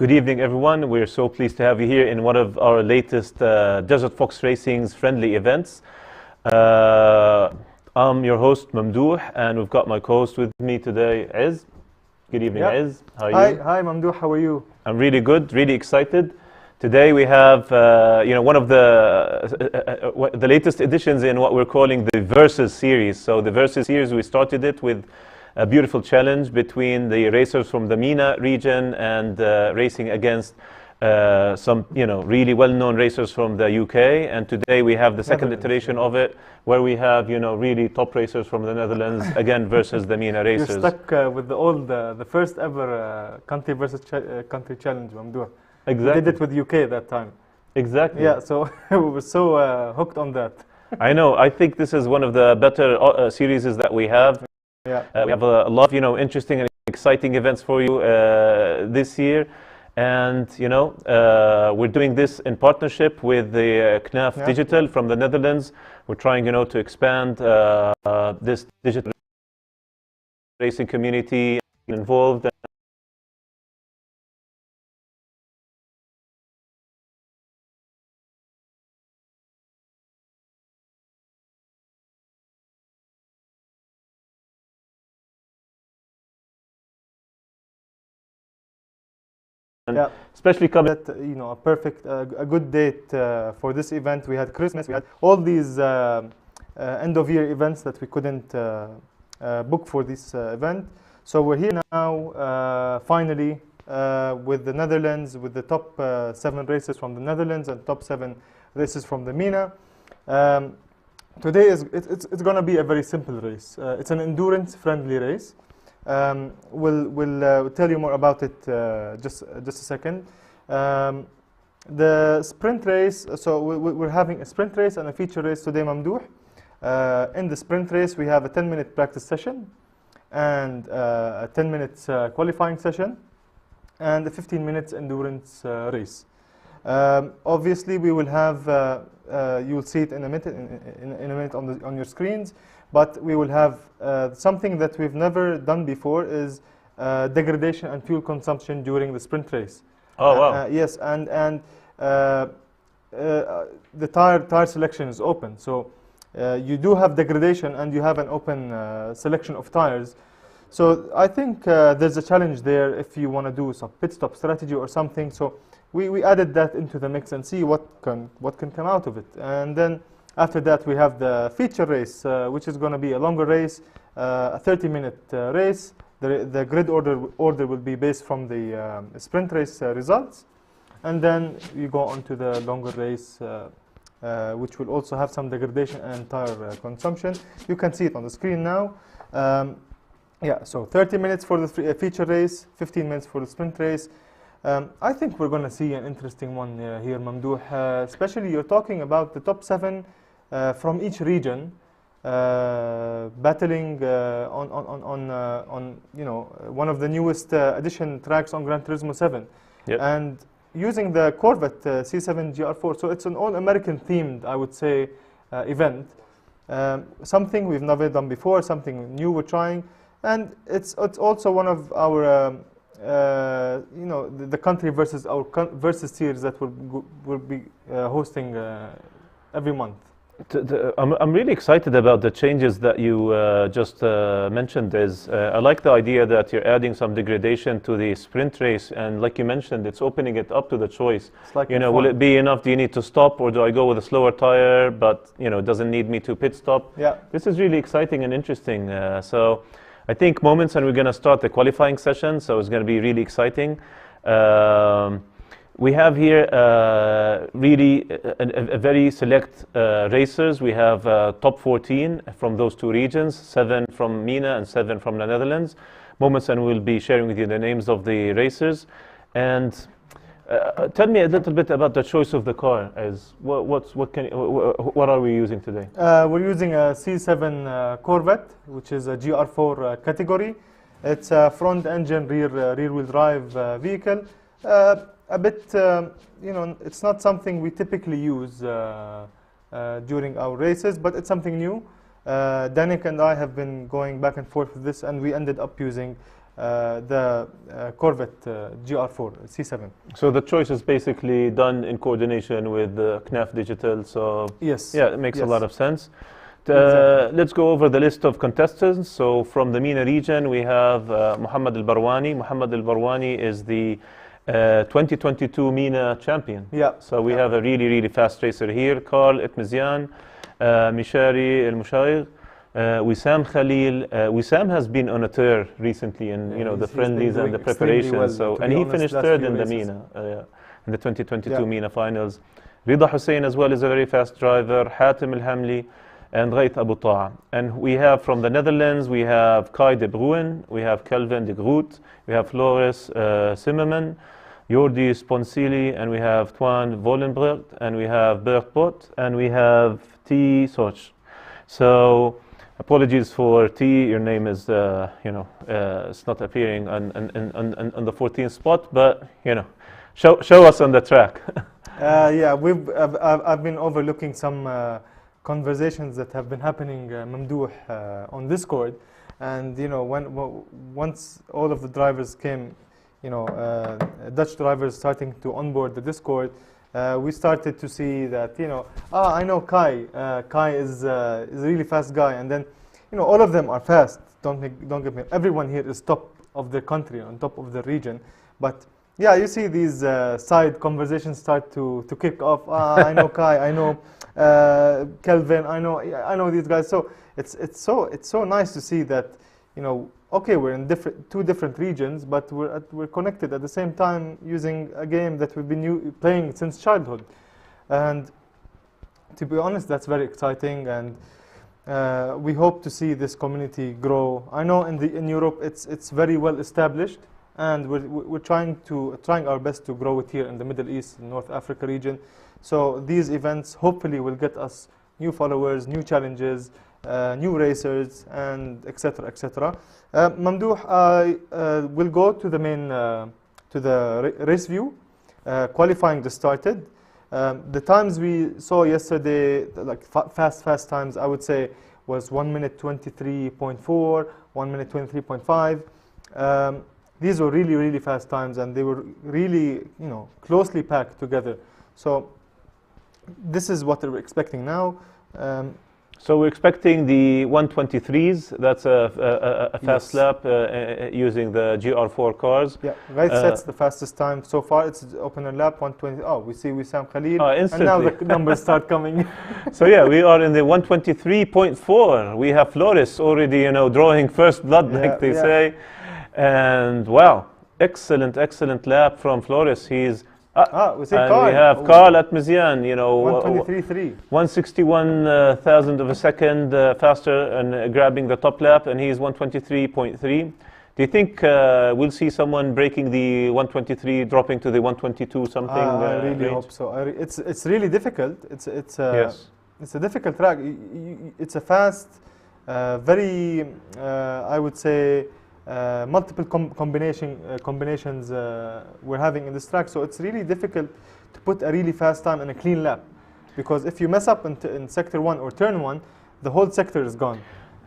Good evening, everyone. We're so pleased to have you here in one of our latest Desert Fox Racing's friendly events. I'm your host, Mamdouh, and we've got my co-host with me today, Ez. Good evening, Ez. How are you? Hi, Mamdouh. How are you? I'm really good, really excited. Today we have, one of the latest editions in what we're calling the Versus series. So the Versus series, we started it with a beautiful challenge between the racers from the MENA region and racing against some, really well-known racers from the UK. And today we have the second iteration of it, where we have, really top racers from the Netherlands again versus the MENA racers. You're stuck with the first ever country versus country challenge, Mamdouh. Exactly. We did it with UK that time. Exactly. Yeah, so we were so hooked on that. I know. I think this is one of the better series that we have. Yeah. We have a lot of, interesting and exciting events for you this year. And, we're doing this in partnership with the KNAF Digital from the Netherlands. We're trying, to expand this digital racing community involved. Yeah. Especially coming that a perfect a good date for this event. We had Christmas, we had all these end of year events that we couldn't book for this event. So we're here now finally with the Netherlands, with the top 7 races from the Netherlands and top 7 races from the MENA. Today it's going to be a very simple race. It's an endurance friendly race. We'll tell you more about it just a second. The sprint race, so we're having a sprint race and a feature race today, Mamdouh. In the sprint race, we have a 10-minute practice session and a 10 minutes qualifying session and a 15 minutes endurance race. Obviously, we will have, you'll see it in a minute on your screens, but we will have something that we've never done before is degradation and fuel consumption during the sprint race. Oh, wow. Yes, and the tire selection is open. So you do have degradation and you have an open selection of tires. So I think there's a challenge there if you want to do some pit stop strategy or something. So we added that into the mix and see what can come out of it. And then after that we have the feature race, which is going to be a longer race, a 30-minute race. The grid order will be based from the sprint race results. And then you go on to the longer race, which will also have some degradation and tire consumption. You can see it on the screen now. Yeah, so 30 minutes for the feature race, 15 minutes for the sprint race. I think we're going to see an interesting one here, Mamdouh. Especially you're talking about the top 7 from each region battling on one of the newest addition tracks on Gran Turismo 7. Yep. And using the Corvette C7 GR4. So it's an all-American themed, I would say, event. Something we've never done before, something new we're trying. And it's also one of our, the country versus our versus series that we'll be hosting every month. I'm really excited about the changes that you just mentioned. I like the idea that you're adding some degradation to the sprint race, and like you mentioned, it's opening it up to the choice. It's like will it be enough? Do you need to stop, or do I go with a slower tire? But it doesn't need me to pit stop. Yeah. This is really exciting and interesting. So I think moments, and we're going to start the qualifying session. So it's going to be really exciting. We have here really a very select racers. We have top 14 from those 2 regions, 7 from MENA and 7 from the Netherlands. Moments, and we'll be sharing with you the names of the racers. And tell me a little bit about the choice of the car. What are we using today? We're using a C7 Corvette, which is a GR4 category. It's a front engine rear wheel drive vehicle. A bit, it's not something we typically use during our races, but it's something new. Danik and I have been going back and forth with this, and we ended up using the Corvette GR4 C7. So the choice is basically done in coordination with KNAF Digital. So Yes. yeah, it makes a Yes. lot of sense. Exactly. Let's go over the list of contestants. So from the MENA region, we have Mohammed Al Barwani. Mohammed Al Barwani is the 2022 MENA champion. Yeah. So we have a really, really fast racer here. Carl Etmezian, Mishari El Mushayr, Wissam Khalil. Wissam has been on a tour recently in the he's been friendlies and doing the extremely preparations. well, So to and be he honest, finished last third few in the races. MENA, in the 2022 Yeah. MENA finals. Rida Hussein as well is a very fast driver. Hatem El Hamli and Ghait Abu Ta'a. And we have from the Netherlands, we have Kai de Bruin, we have Kelvin de Groot, we have Floris Zimmerman, Jordi Sponsili, and we have Twan Volenbrecht, and we have Bert Bot, and we have T. Soch. So apologies for T. Your name is, it's not appearing on the 14th spot, but show us on the track. Yeah, I've been overlooking some conversations that have been happening, Mamdouh, on Discord, and once all of the drivers came, Dutch drivers starting to onboard the Discord, we started to see that I know Kai. Kai is a really fast guy, and then all of them are fast. Don't get me. Everyone here is top of their country, on top of the region, but yeah, you see these side conversations start to kick off. I know Kai, I know Kelvin, I know these guys. So it's so nice to see that okay, we're in two different regions, but we're connected at the same time using a game that we've been playing since childhood. And to be honest, that's very exciting, and we hope to see this community grow. I know in Europe it's very well established, and we're trying our best to grow it here in the Middle East, North Africa region. So these events hopefully will get us new followers, new challenges, new racers, and etc. etc. Mamdouh, I will go to the main to the race view. Qualifying just started. The times we saw yesterday, like fast times, I would say was 1 minute 23.4, 1 minute 23.5. These were really, really fast times, and they were really, closely packed together. So this is what we're expecting now. So we're expecting the 123s. That's a fast lap using the GR4 cars. Yeah, right sets the fastest time so far. It's opener lap 120. Oh, we see Wissam Khalil, and now the numbers start coming. So yeah, we are in the 123.4. We have Floris already, drawing first blood, like they say. And wow, excellent lap from Floris. He's we see Carl. We have Carl Atmezian, 123.3. 161,000 of a second faster and grabbing the top lap, and he's 123.3. Do you think we'll see someone breaking the 123, dropping to the 122 something? I really hope so. It's really difficult. It's a difficult track. It's a fast, very I would say. Multiple combinations we're having in this track, so it's really difficult to put a really fast time and a clean lap, because if you mess up in sector 1 or turn 1, the whole sector is gone.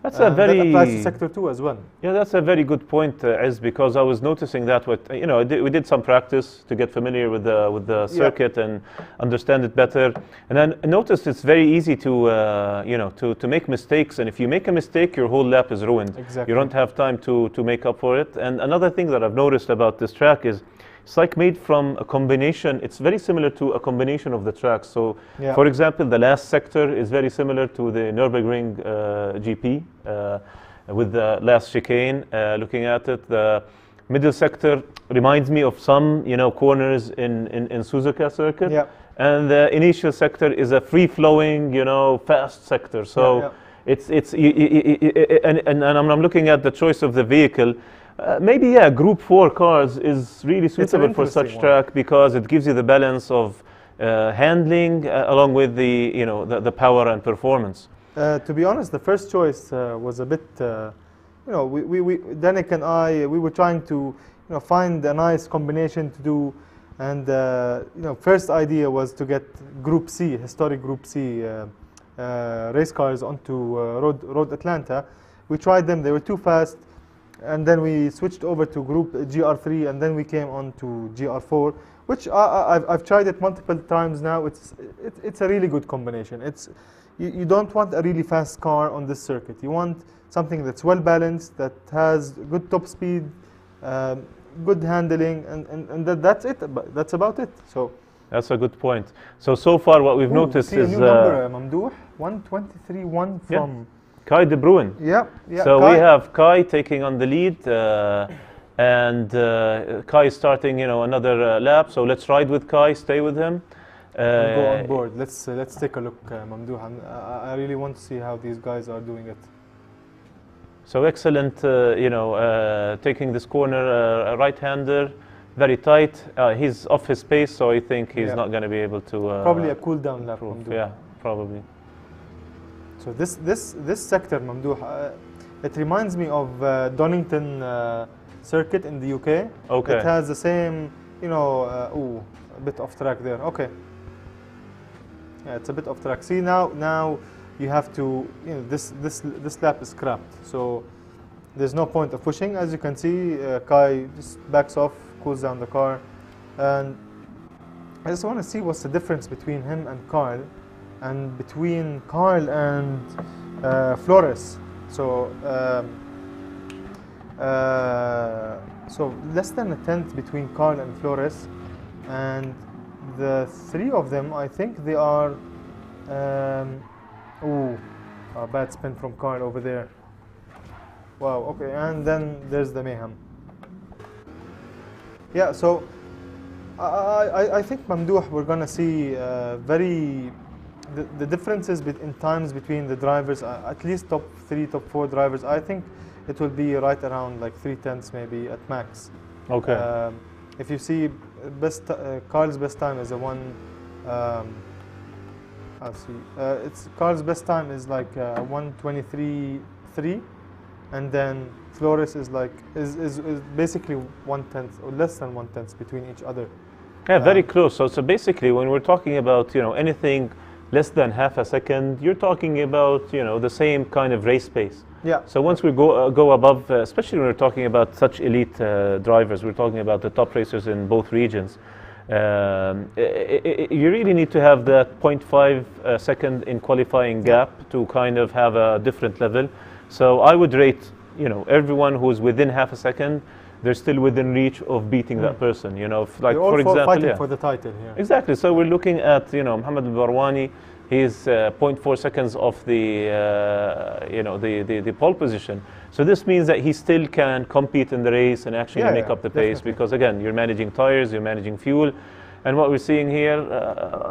That applies to sector 2 as well. Yeah, that's a very good point, Ez, because I was noticing that we did some practice to get familiar with the circuit and understand it better, and then I noticed it's very easy to make mistakes, and if you make a mistake, your whole lap is ruined. Exactly. You don't have time to make up for it. And another thing that I've noticed about this track is it's like made from a combination. It's very similar to a combination of the tracks. So, for example, the last sector is very similar to the Nürburgring GP with the last chicane. Looking at it, the middle sector reminds me of some, corners in Suzuka circuit. Yeah. And the initial sector is a free-flowing, fast sector. So and I'm looking at the choice of the vehicle. Maybe Group 4 cars is really suitable for such track because it gives you the balance of handling along with the power and performance. To be honest, the first choice was a bit, Danik and I, we were trying to find a nice combination to do, and first idea was to get Group C, historic Group C race cars onto Road Atlanta. We tried them; they were too fast. and then we switched over to group GR3, and then we came on to GR4, which I've tried it multiple times now. It's a really good combination. You don't want a really fast car on this circuit. You want something that's well balanced, that has good top speed, good handling, and that's it. That's about it. So that's a good point. So far what we've noticed see is a new number, Mamdouh, 123.1 from Kai De Bruin. yeah. So Kai. we have Kai taking on the lead, and Kai is starting, another lap. So let's ride with Kai, stay with him. We'll go on board. Let's take a look, Mamdouh. I really want to see how these guys are doing it. So excellent, taking this corner, a right-hander, very tight. He's off his pace, so I think he's not going to be able to. Probably a cool down lap. Yeah, probably. So this sector, Mamdouh, it reminds me of Donington circuit in the UK. Okay. It has the same, a bit off track there. Okay. Yeah, it's a bit off track. See now you have to, this lap is scrapped. So there's no point of pushing. As you can see, Kai just backs off, cools down the car, and I just want to see what's the difference between him and Carl, and between Carl and Flores. So so less than a tenth between Carl and Flores, and the three of them, I think they are. A bad spin from Carl over there. Wow. Okay, and then there's the mayhem. Yeah. So I think Mamdouh, we're gonna see the differences in times between the drivers, at least top 3, top 4 drivers. I think it will be right around like 3/10 maybe at max. Okay. If you see Carl's best time is a one. I'll see. It's Carl's best time is like 1:23.3, and then Flores is like is basically 1/10 or less than 1/10 between each other. Yeah, very close. So basically, when we're talking about anything less than half a second, you're talking about the same kind of race pace. Yeah. So once we go above, especially when we're talking about such elite drivers, we're talking about the top racers in both regions. You really need to have that 0.5 second in qualifying gap to kind of have a different level. So I would rate, everyone who's within half a second, they're still within reach of beating that person. Like all for example, fighting for the title here. Exactly. So we're looking at Mohammed Al-Barwani. He's 0.4 seconds off the the pole position. So this means that he still can compete in the race and actually make up the pace, because again, you're managing tires, you're managing fuel. And what we're seeing here,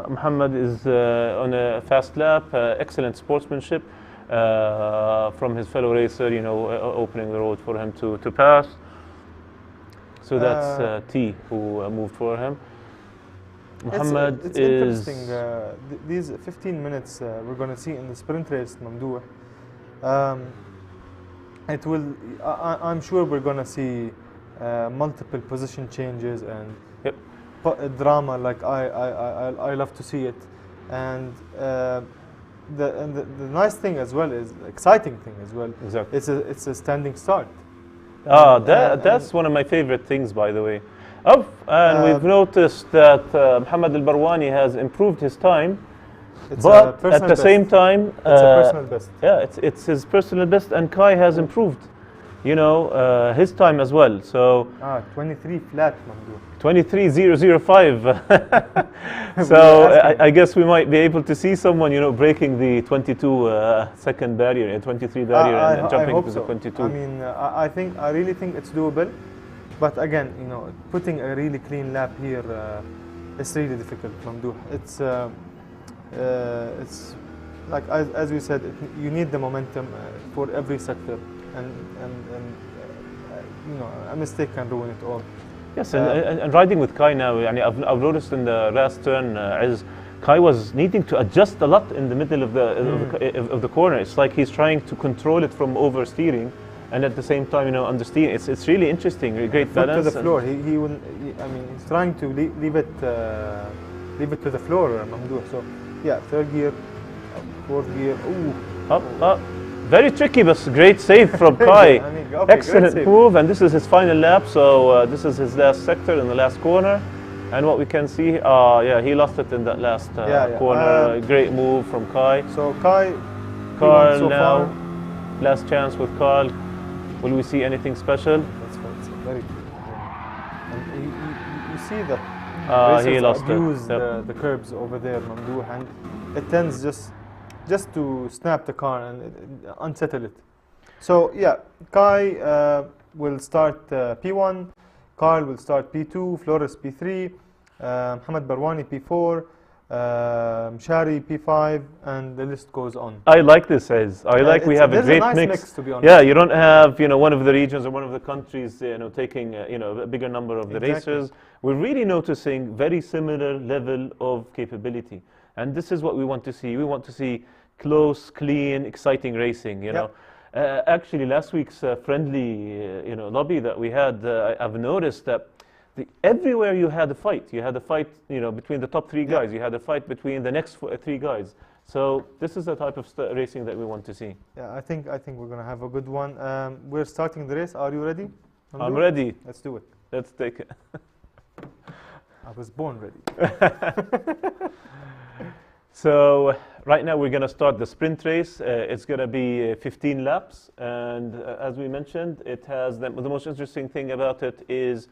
Mohammed is on a fast lap, excellent sportsmanship from his fellow racer, opening the road for him to pass. So that's T who moved for him. Muhammad it's is interesting. These 15 minutes we're going to see in the sprint race, Mamdouh. It will. I'm sure we're going to see multiple position changes and drama. Like I love to see it. And the nice thing as well is exciting thing as well. Exactly. It's a standing start. That's one of my favorite things, by the way. And we've noticed that Mohammed Al-Barwani has improved his time, but at the same time, it's a personal best. Yeah, it's his personal best, and Kai has improved, his time as well. So 23 flat, Mamdouh. 23.005. So I guess we might be able to see someone, breaking the 22 second barrier, 23 barrier, and jumping to the 22. I mean, I really think it's doable. But again, putting a really clean lap here is really difficult, Mamdouh. It's like as we said, you need the momentum for every sector, and a mistake can ruin it all. Yes, and riding with Kai now, I've noticed in the last turn, as Kai was needing to adjust a lot in the middle of the corner. It's like he's trying to control it from oversteering, and at the same time, understeering. It's really interesting. Great balance. To the floor. He will. I mean, he's trying to leave it to the floor, Mamdouh. So yeah, third gear, fourth gear. Ooh. Up. Very tricky, but great save from Kai. I mean, okay, Excellent great save. move, and this is his final lap. So this is his last sector in the last corner. And what we can see, yeah, he lost it in that last corner. Great move from Kai. So Kai, Carl so now, far. last chance with Carl. Will we see anything special? That's very good. And you see that He racers lost abuse it. the curbs over there, Mamdouh, and it tends just to snap the car and unsettle it. So yeah, Kai will start P1, Carl will start P2, Flores P3, Mohamed Barwani P4, Mshari P5, and the list goes on. I like this, Aziz. I like we have a great nice mix. mix, to be honest. Yeah, you don't have one of the regions or one of the countries taking a bigger number of the Exactly. racers. We're really noticing very similar level of capability, and this is what we want to see. We want to see close, clean, exciting racing. You know, actually last week's friendly lobby that we had, I've noticed that. Everywhere you had a fight. You had a fight, between the top three guys. You had a fight between the next three guys. So this is the type of racing that we want to see. Yeah, I think we're gonna have a good one. We're starting the race. Are you ready? I'm ready. Let's do it. Let's take it. I was born ready. So right now we're going to start the sprint race. It's going to be 15 laps, and as we mentioned, it has the most interesting thing about it is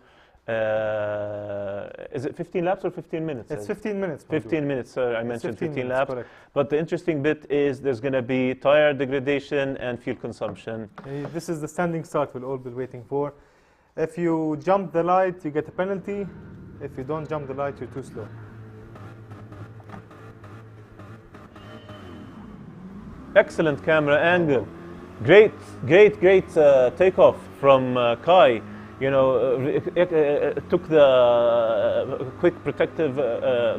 it 15 laps or 15 minutes? It's 15 minutes. 15 minutes, sorry, I mentioned 15 laps. Correct. But the interesting bit is there's going to be tire degradation and fuel consumption. This is the standing start we'll all be waiting for. If you jump the light, you get a penalty. If you don't jump the light, you're too slow. Excellent camera angle. Great takeoff from Kai. Took the quick protective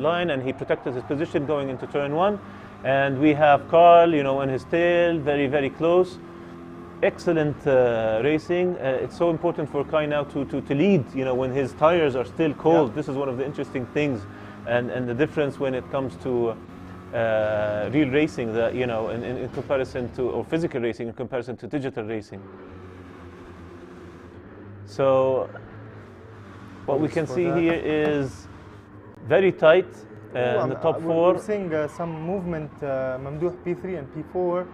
line, and he protected his position going into turn one. And we have Carl, on his tail, very, very close. Excellent racing. It's so important for Kai now to lead, when his tires are still cold. Yeah. This is one of the interesting things, and the difference when it comes to real racing, that in comparison to, or physical racing in comparison to digital racing. So what we can see here is very tight in the top four. We're seeing some movement, Mamdouh P3 and P4.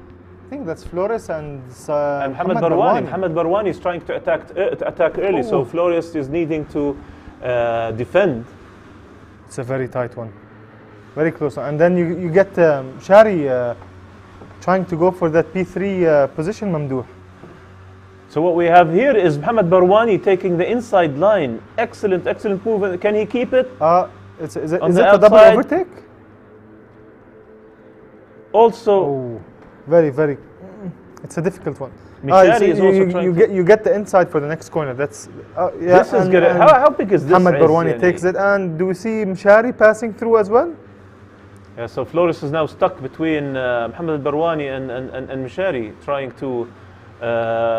I think that's Flores and Mohamed Barwani. Mohamed Barwani is trying to attack early, so Flores is needing to defend. It's a very tight one. Very close. And then you get Shari trying to go for that P3 position, Mamdouh. So what we have here is Mohamed Barwani taking the inside line. Excellent move. Can he keep it? Is it a double overtake? Also, very. It's a difficult one. You get the inside for the next corner. That's this is good. How big is this? Mohamed Barwani takes it, and do we see Mshari passing through as well? Yeah. So Flores is now stuck between Mohamed Barwani and Mshari, trying to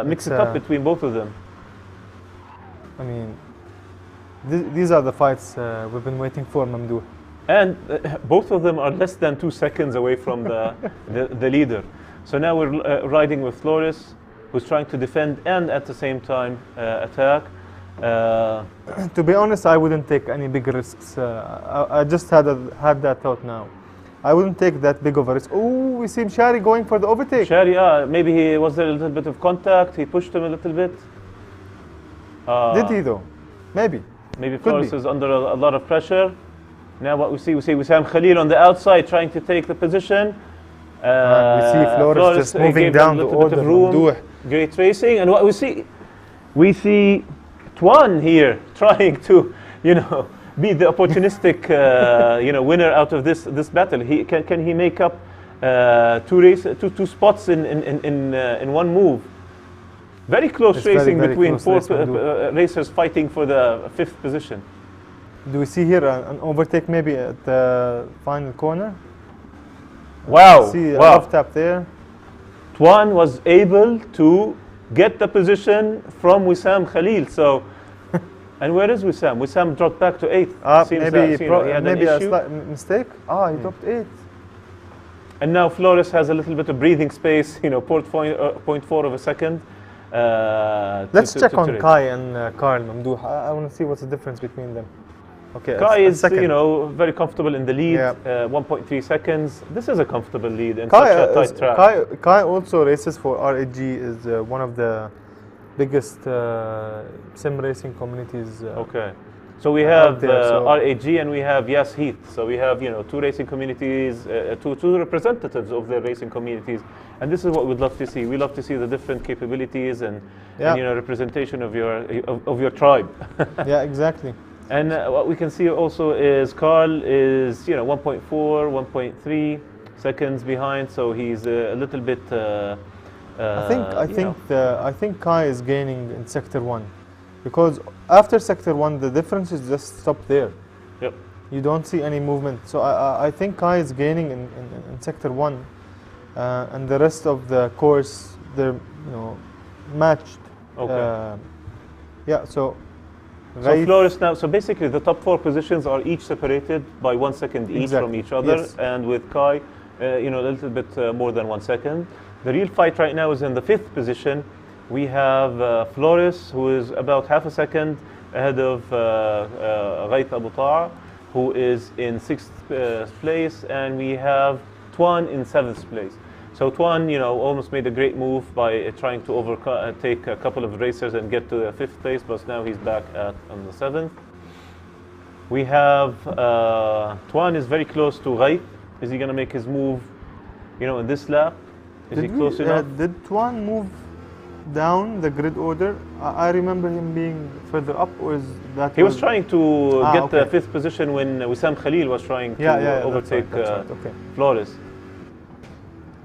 mix it up between both of them. I mean, these are the fights we've been waiting for, Mamdouh. And both of them are less than 2 seconds away from the leader. So now we're riding with Flores, who's trying to defend and at the same time attack. To be honest, I wouldn't take any big risks. I just had that thought now. I wouldn't take that big of a risk. Oh, we see Mshari going for the overtake. Mshari, maybe he was there a little bit of contact. He pushed him a little bit. Did he though? Maybe. Maybe Flores is under a lot of pressure. Now what we see Wissam Khalil on the outside trying to take the position. We see Flores just moving down the order. Room. Great racing. And what we see Tuan here trying to, be the opportunistic, winner out of this battle. Can he make up two spots in one move? Very close racing between four racers fighting for the 5th position. Do we see here an overtake maybe at the final corner? Wow! See a left tap there. Tuan was able to get the position from Wissam Khalil. So. And where is Wissam? Wissam dropped back to 8th. Maybe a slight mistake. He dropped 8th. And now Flores has a little bit of breathing space, you know, 0.4 of a second. Let's check on race. Kai and Carl Mamdouh. I want to see what's the difference between them. Okay, Kai is, second. you know, very comfortable in the lead, Yeah. 1.3 seconds. This is a comfortable lead in Kai, such a tight track. Kai also races for RAG, is one of the biggest sim racing communities. Okay. So we out have there, so- RAG and we have Yas Heath. So we have, you know, two racing communities, two representatives of the racing communities. And this is what we'd love to see. We love to see the different capabilities and you know, representation of your tribe. Yeah, exactly. And what we can see also is Carl is, you know, 1.4, 1.3 seconds behind. So he's a little bit. I think Kai is gaining in sector 1, because after sector 1 the difference is just stop there. Yep. You don't see any movement. So I think Kai is gaining in sector 1, and the rest of the course they're, you know, matched. Okay. Yeah. So. So Flores now, so basically the top 4 positions are each separated by 1 second each from each other, Yes. and with Kai, you know, a little bit more than 1 second. The real fight right now is in the 5th position. We have Flores, who is about half a second ahead of Ghait Abu Ta'a, who is in 6th place, and we have Tuan in 7th place. So Tuan, you know, almost made a great move by trying to take a couple of racers and get to the 5th place, but now he's back on the 7th. We have Tuan is very close to Ghait. Is he going to make his move, you know, in this lap? Is he close enough? Did Tuan move down the grid order? I remember him being further up, or is that? He was trying to get okay. the 5th position when Wissam Khalil was trying to overtake that's right. Okay. Flores.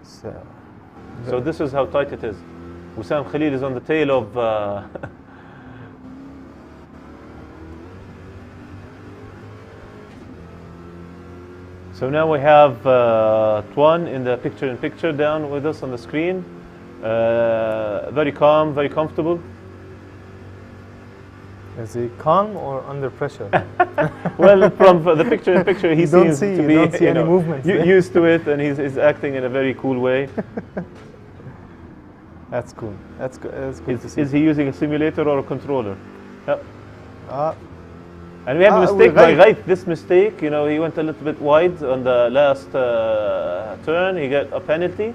So, So this is how tight it is. Wissam Khalil is on the tail of. So now we have Tuan in the picture-in-picture down with us on the screen. Very calm, very comfortable. is he calm or under pressure? Well, from the picture-in-picture, he seems to be don't see any movements. used to it, and he's acting in a very cool way. That's cool. That's good. That's good to see. Is he using a simulator or a controller? Yep. Uh, And we have a mistake by Ghait. Ghait. This mistake, you know, he went a little bit wide on the last turn. He got a penalty.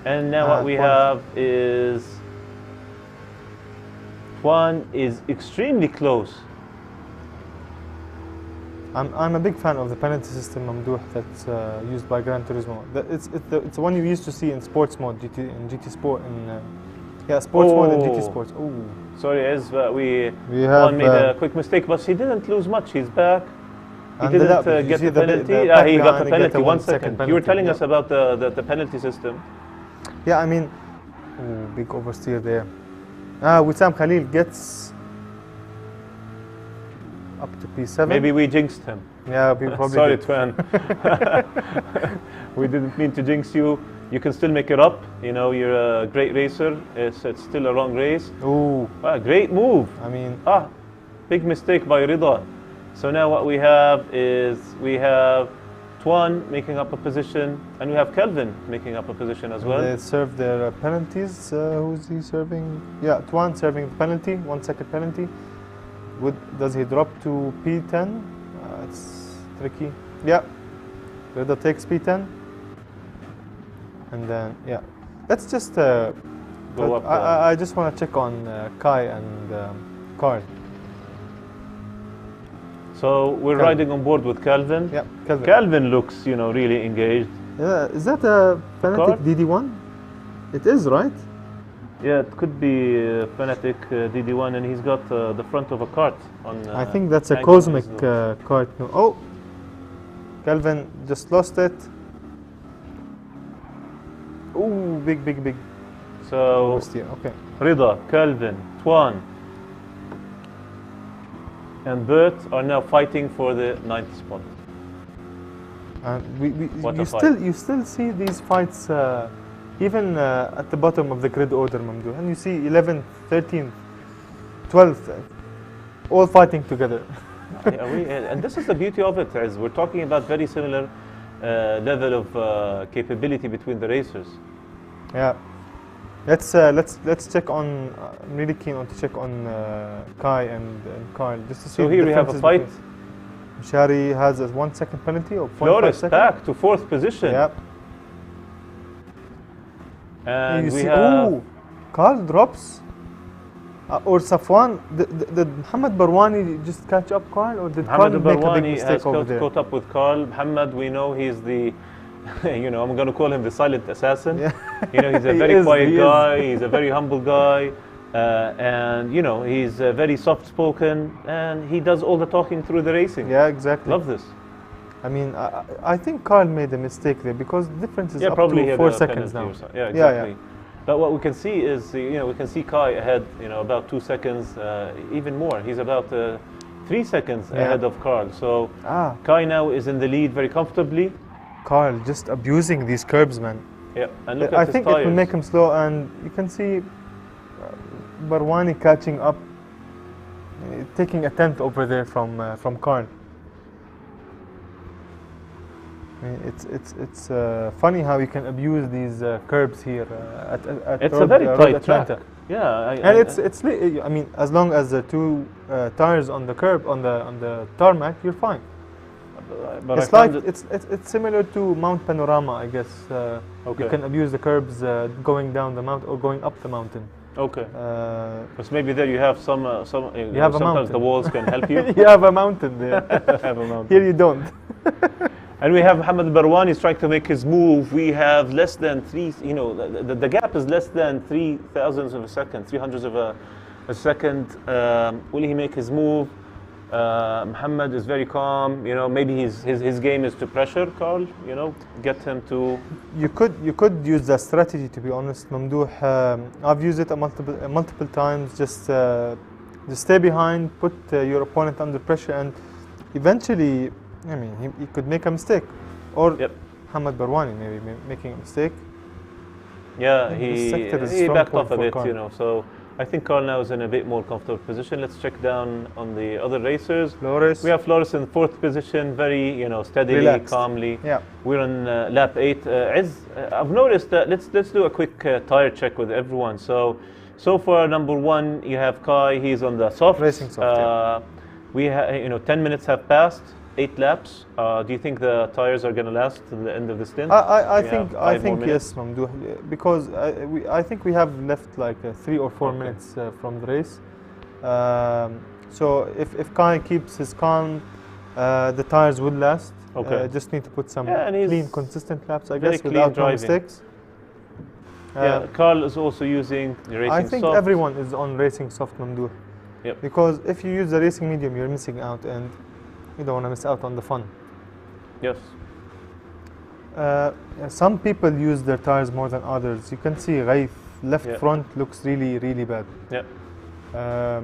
And now what we Tuan. have is Tuan is extremely close. I'm a big fan of the penalty system, Mamdouh, that's used by Gran Turismo. It's the one you used to see in sports mode, GT Sport, sports mode and GT Sports. Ooh. Sorry, as we have Tuan made a quick mistake, but he didn't lose much. He's back. He And didn't did you get see the penalty. back He got behind, the he penalty. a 1 second. You were penalty, telling yeah. us about the penalty system. Yeah, I mean, big oversteer there. Wissam Khalil gets up to P7. Maybe we jinxed him. Yeah, we probably Sorry, did. Tuan. We didn't mean to jinx you. You can still make it up. You know, you're a great racer. It's still a wrong race. Ooh, Great move. I mean, Big mistake by Rida. So now what we have is we have Tuan making up a position, and we have Kelvin making up a position as well. they serve their penalties. Who's he serving? Yeah, Tuan serving the penalty, 1 second penalty. Does he drop to P10? It's tricky. Yeah, Rida takes P10. And then, yeah. Let's just Go up. I just want to check on Kai and Carl. So we're Kelvin. riding on board with Kelvin. Yeah, Kelvin. Kelvin looks, you know, really engaged. Yeah, is that a Fanatic Car? DD1? It is, right? Yeah, it could be Fanatic DD1, and he's got the front of a cart on. I think that's a angle on Cosmic his door. cart. No. Oh, Kelvin just lost it. Ooh, big. So Oversteer. Okay. Rida, Kelvin, Tuan, and Bert are now fighting for the 9th spot. And What a you still see these fights even at the bottom of the grid order, Mamdouh, and you see 11th, 13th, 12th, all fighting together. And this is the beauty of it, as we're talking about very similar level of capability between the racers. Yeah. Let's check on. I'm really keen on to check on Kai and Carl just to see. So the here we have a differences fight. between- Shari has a 1 second penalty or 0.5 Flores second. back to 4th position. Yeah. And You we see, have oh, Carl drops. Or Safwan, did Muhammad Barwani just catch up Carl, or did Carl Mohamed make a big Barwani mistake has over caught, there? caught up with Carl. Muhammad, we know he's the, I'm going to call him the silent assassin. Yeah. He's a He very is, quiet he is. guy. He's a very humble guy. And, he's very soft-spoken. And he does all the talking through the racing. Yeah, exactly. Love this. I mean, I think Carl made a mistake there because the difference is up probably he to had 4 a seconds penalty now. or so. Yeah, Yeah, exactly. yeah. But what we can see is, we can see Kai ahead, about 2 seconds, even more. He's about 3 seconds Yeah. ahead of Carl. So Ah, Kai now is in the lead very comfortably. Carl just abusing these curbs, man. Yeah, and look I at his think tires. it will make him slow, and you can see Barwani catching up, taking a tenth over there from Carl. I mean, it's funny how you can abuse these curbs here at It's Road, a very Road tight Atlanta. track. Yeah, And I mean, as long as the two tires on the curb on the tarmac, you're fine. but It's I like found it, it's similar to Mount Panorama, I guess. okay. You can abuse the curbs going down the mountain or going up the mountain. Okay, Uh, because maybe there you have some have a sometimes mountain. the walls can help you. you have a mountain there. Have a mountain. Here you don't. And we have Mohamed Barwani is trying to make his move. We have less than the gap is less than 3 thousandths of a second, 300ths of a second. Will he make his move? Muhammad is very calm. Maybe his game is to pressure Carl. Get him to. You could use that strategy, to be honest, Mamdouh. I've used it multiple times. Just stay behind, put your opponent under pressure, and eventually, I mean, he could make a mistake, or Yep. Muhammad Barwani maybe making a mistake. Yeah, This sector is a he strong backed point off a for bit, Carl. So I think Carl now is in a bit more comfortable position. Let's check down on the other racers. Flores. We have Flores in 4th position, very steadily, Relaxed. calmly. Yeah. We're on lap 8. I've noticed that. Let's do a quick tire check with everyone. So far, number 1, you have Kai. He's on the soft. Racing soft, yeah. We have 10 minutes have passed. 8 laps. Do you think the tires are going to last till the end of the stint? I We think have 5 more minutes. yes, Mamdouh, because I think we have left like 3 or 4 Okay. minutes from the race. So if Kai keeps his calm, the tires will last. Okay. Just need to put some Yeah, and he's clean, consistent laps, I very guess, clean without no driving. mistakes. Yeah, Carl is also using the racing I think soft. everyone is on racing soft, Mamdouh. Yep. Because if you use the racing medium, you're missing out, and you don't want to miss out on the fun. Yes. Some people use their tires more than others. You can see Ghaith left Yeah. front looks really, really bad. Yeah.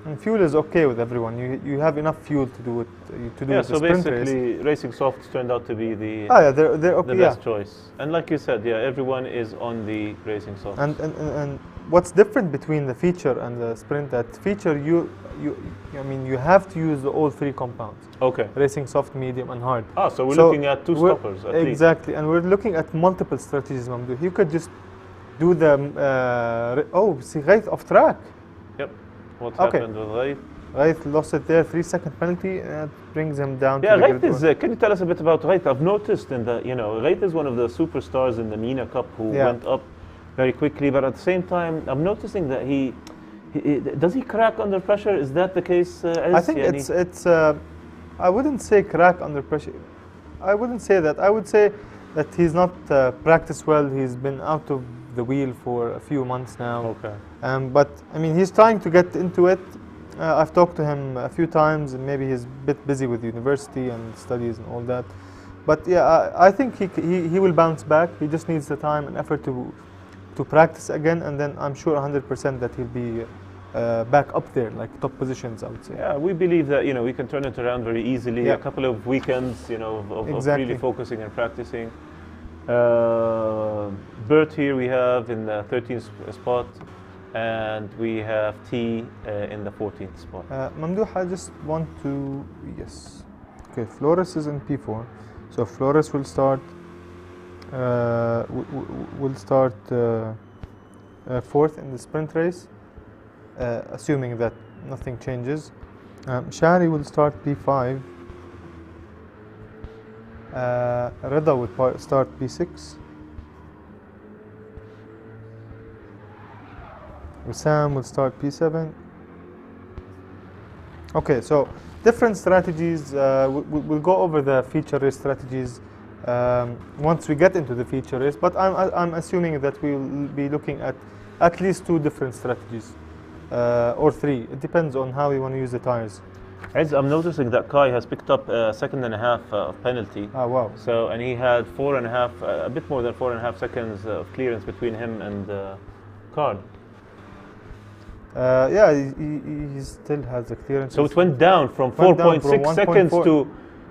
And fuel is okay with everyone. You have enough fuel to do it. Yeah. The So sprint basically, race. racing softs turned out to be the Yeah, they're okay. the Yeah. best choice. And like you said, yeah, everyone is on the racing soft. And what's different between the feature and the sprint? That feature you have to use all 3 compounds: Okay. racing soft, medium, and hard. So we're So looking at 2 we're- stoppers at least. Exactly, and we're looking at multiple strategies, Mamdouh. You could just do the see Ghaith off track. Yep. What's Okay. happened with Ghaith? Ghaith lost it there, 3-second penalty, and it brings him down. Yeah, to the Ghaith grid. is. Can you tell us a bit about Ghaith? I've noticed Ghaith is one of the superstars in the MENA Cup who Yeah. went up very quickly, but at the same time, I'm noticing that he does he crack under pressure? Is that the case? I think it's. I wouldn't say crack under pressure. I wouldn't say that. I would say that he's not practiced well. He's been out of the wheel for a few months now. Okay. But I mean, he's trying to get into it. I've talked to him a few times, and maybe he's a bit busy with university and studies and all that. But yeah, I think he will bounce back. He just needs the time and effort to practice again, and then I'm sure 100% that he'll be back up there, like top positions, I would say. Yeah, we believe that we can turn it around very easily. Yeah. A couple of weekends, of Exactly. really focusing and practicing. Bert here we have in the 13th spot, and we have T in the 14th spot. Mamdouh, I just want to yes. Okay, Flores is in P4. So Flores will start. Will start fourth in the sprint race, assuming that nothing changes. Shari will start P5. Rida will start P6. Wissam will start P7. Okay, so different strategies. We'll go over the feature race strategies once we get into the feature race, but I'm assuming that we will be looking at least 2 different strategies, or 3. It depends on how you want to use the tires. As I'm noticing that Kai has picked up a second and a half of penalty. Ah, wow. So, and he had 4.5, a bit more than 4.5 seconds of clearance between him and Carl. Yeah, he still has the clearance. So it went down from 4.6 seconds to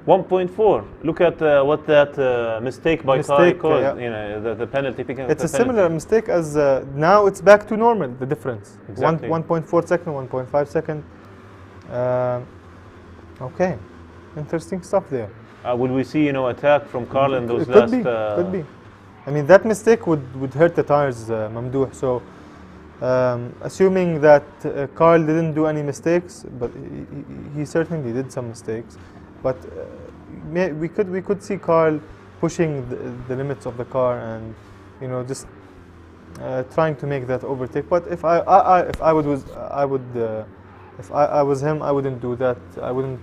1.4. Look at what that mistake by Kai caused. Yeah. You know, the penalty picking up. It's a similar mistake as now it's back to normal. The difference. Exactly. 1.4 second, 1.5 second. Okay, interesting stuff there. Will we see, attack from Carl in those Could last? be. Could be. I mean, that mistake would hurt the tires, Mamdouh. So, assuming that Carl didn't do any mistakes, but he certainly did some mistakes. But we could see Carl pushing the limits of the car and just trying to make that overtake. But if I was him, I wouldn't do that. I wouldn't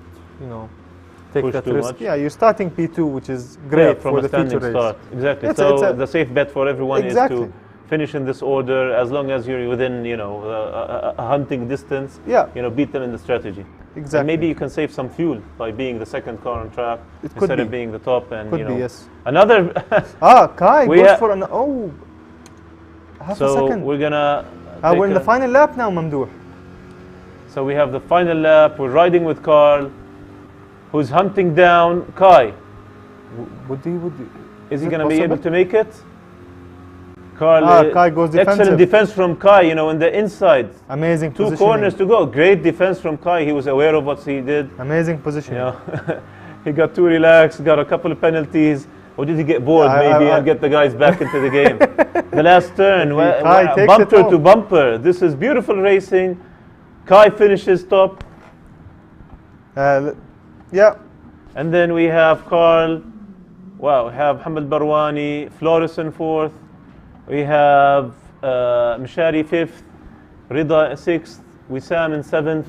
take Push that too risk. much. Yeah, you're starting P2, which is great from for a the feature standing race. start. Exactly. It's So the safe bet for everyone Exactly. is to finish in this order as long as you're within a hunting distance. Yeah, Beat them in the strategy. exactly. And maybe you can save some fuel by being the second car on track It could instead be. of being the top. And Could be, yes. another. Kai We goes for an half a So second. we're gonna. We're in the final lap now, Mamdouh. So we have the final lap. We're riding with Carl, who's hunting down Kai. Would he? Is he it going to be able possible? to make it? Carl, Kai goes excellent defensive. defense from Kai, in the inside. Amazing 2 positioning. corners to go. Great defense from Kai. He was aware of what he did. Amazing positioning. He got too relaxed, got a couple of penalties. Or did he get bored maybe and get the guys back into the game? The last turn, Kai takes bumper it to home. bumper. This is beautiful racing. Kai finishes top. Yeah. And then we have Carl. Wow, we have Mohamed Barwani, Flores in 4th. We have Mishari 5th, Rida 6th, Wissam in 7th,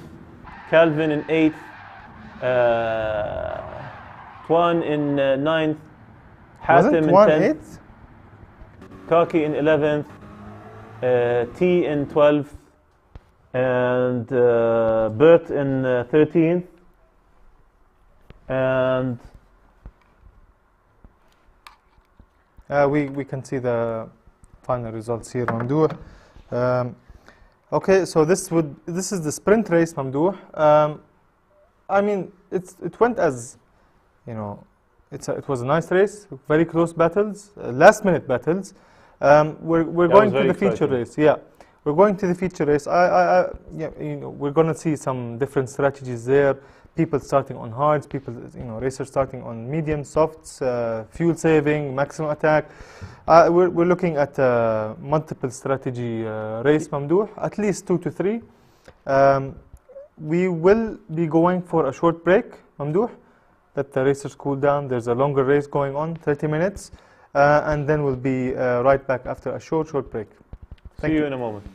Calvin in 8th, Twan in 9th, Hatem in 10th, 8th? Kaki in 11th, T in 12th, and Bert in 13th, and we can see the final results here, Mamdouh. Okay, so this is the sprint race, Mamdouh. I mean, it went as it was a nice race, very close battles, last minute battles. We're going to the feature race. Yeah, we're going to the feature race. We're going to see some different strategies there. People starting on hards, racers starting on medium, softs, fuel saving, maximum attack. We're looking at multiple strategy race, Mamdouh, at least 2 to 3. We will be going for a short break, Mamdouh. Let the racers cool down. There's a longer race going on, 30 minutes. And then we'll be right back after a short break. see you in a moment.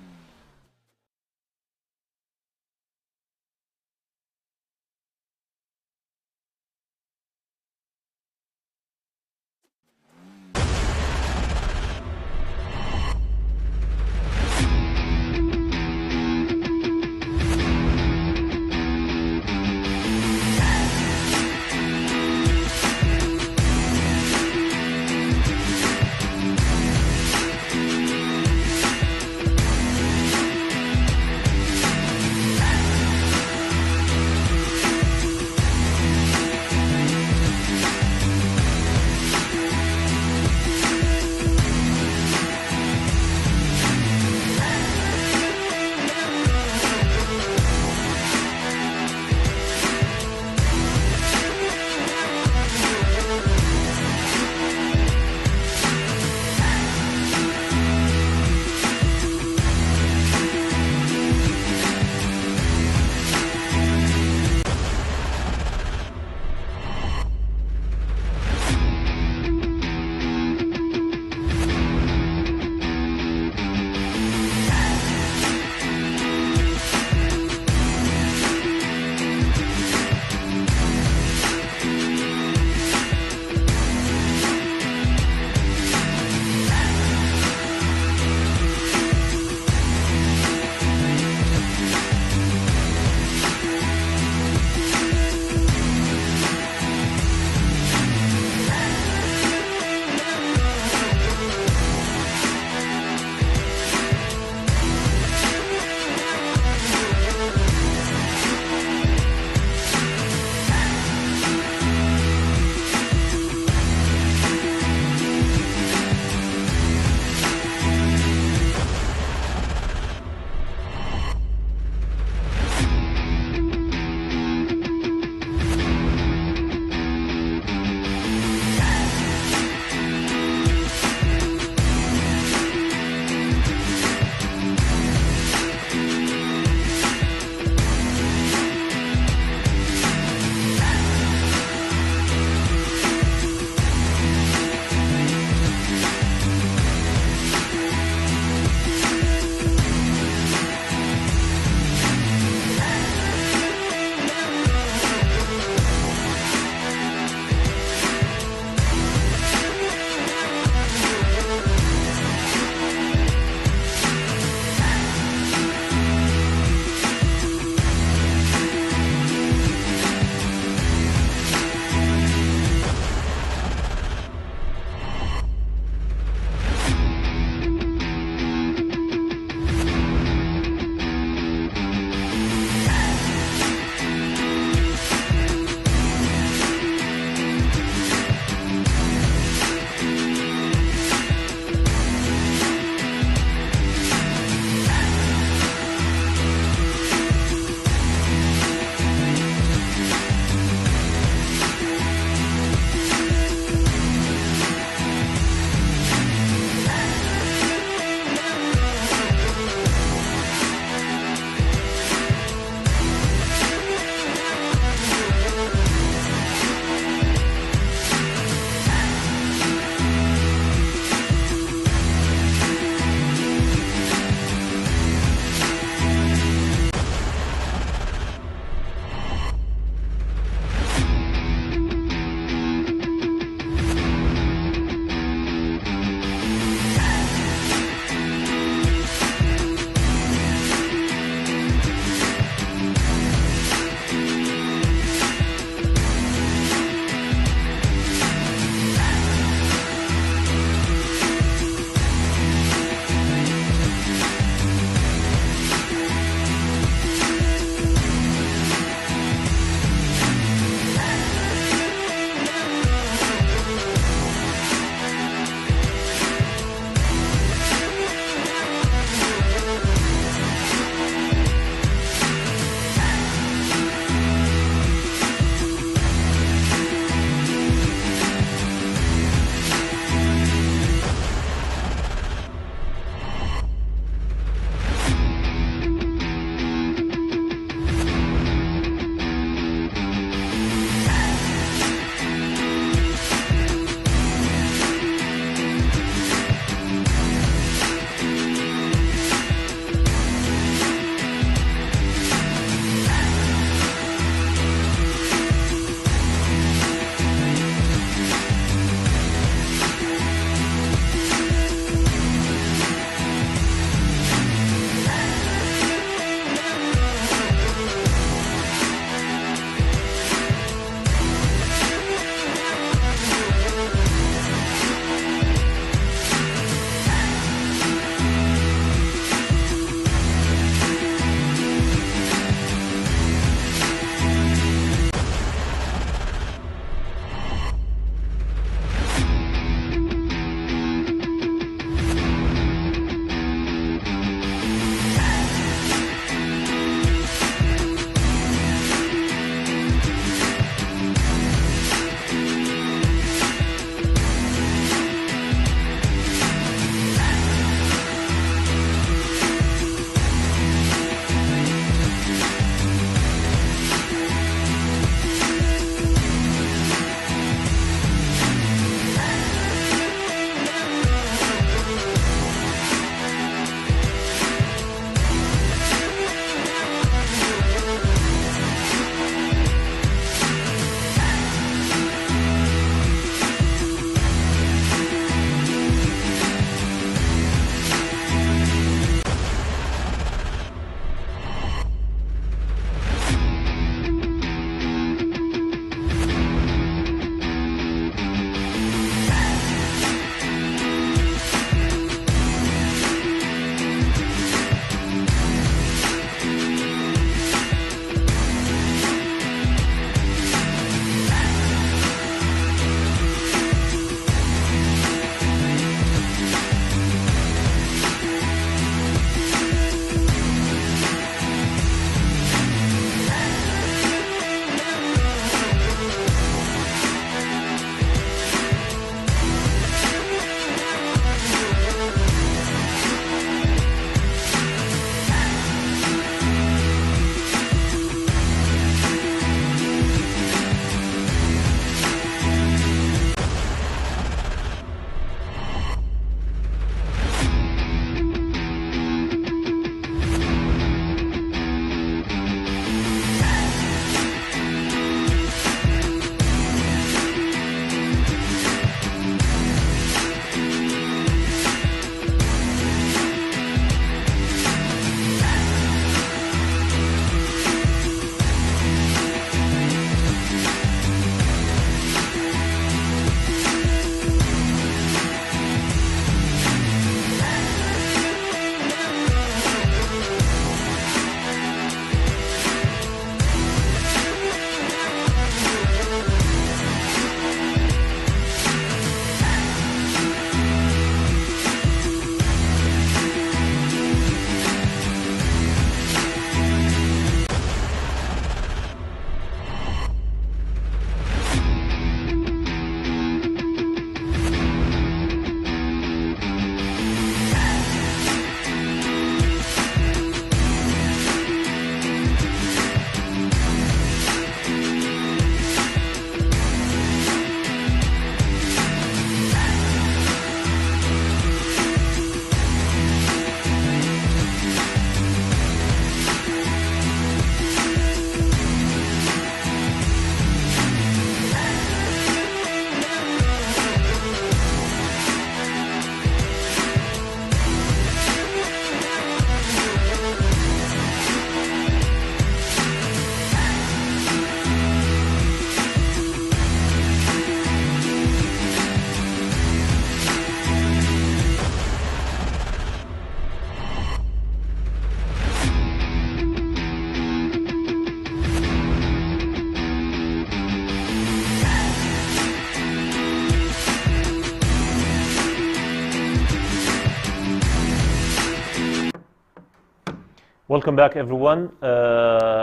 Welcome back, everyone.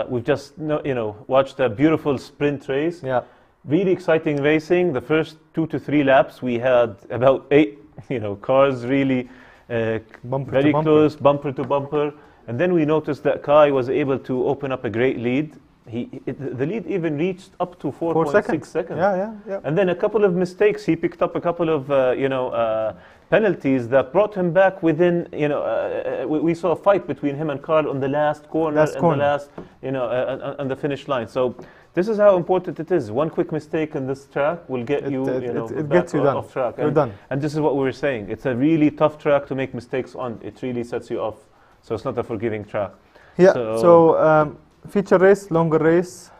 We've just watched a beautiful sprint race. Yeah. Really exciting racing. The first 2 to 3 laps, we had about 8 cars really Bumper very to bumper. close, bumper to bumper. And then we noticed that Kai was able to open up a great lead. The lead even reached up to 4.6 seconds. Yeah. And then a couple of mistakes. He picked up a couple of penalties that brought him back within. We saw a fight between him and Carl on the last corner and the last, on the finish line. So this is how important it is. One quick mistake in this track will get it gets you done. off track. You're done. And this is what we were saying. It's a really tough track to make mistakes on. It really sets you off. So it's not a forgiving track. Yeah. So feature race, longer race,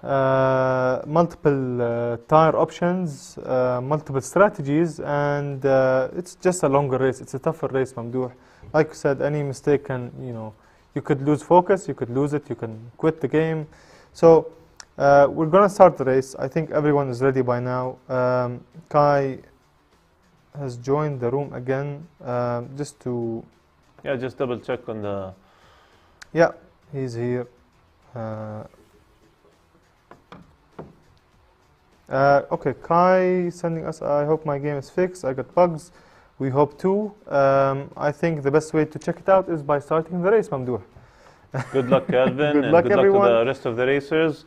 multiple tire options, multiple strategies, and it's just a longer race. It's a tougher race, Mamdouh. Like you said, any mistake can, you could lose focus, you could lose it, you can quit the game. So we're gonna start the race. I think everyone is ready by now. Kai has joined the room again, just to. Yeah, just double check on the. Yeah, he's here. Okay, Kai sending us, I hope my game is fixed. I got bugs. We hope too. I think the best way to check it out is by starting the race, Mamdouh. Good luck, Calvin. Good luck, and good everyone. luck to the rest of the racers.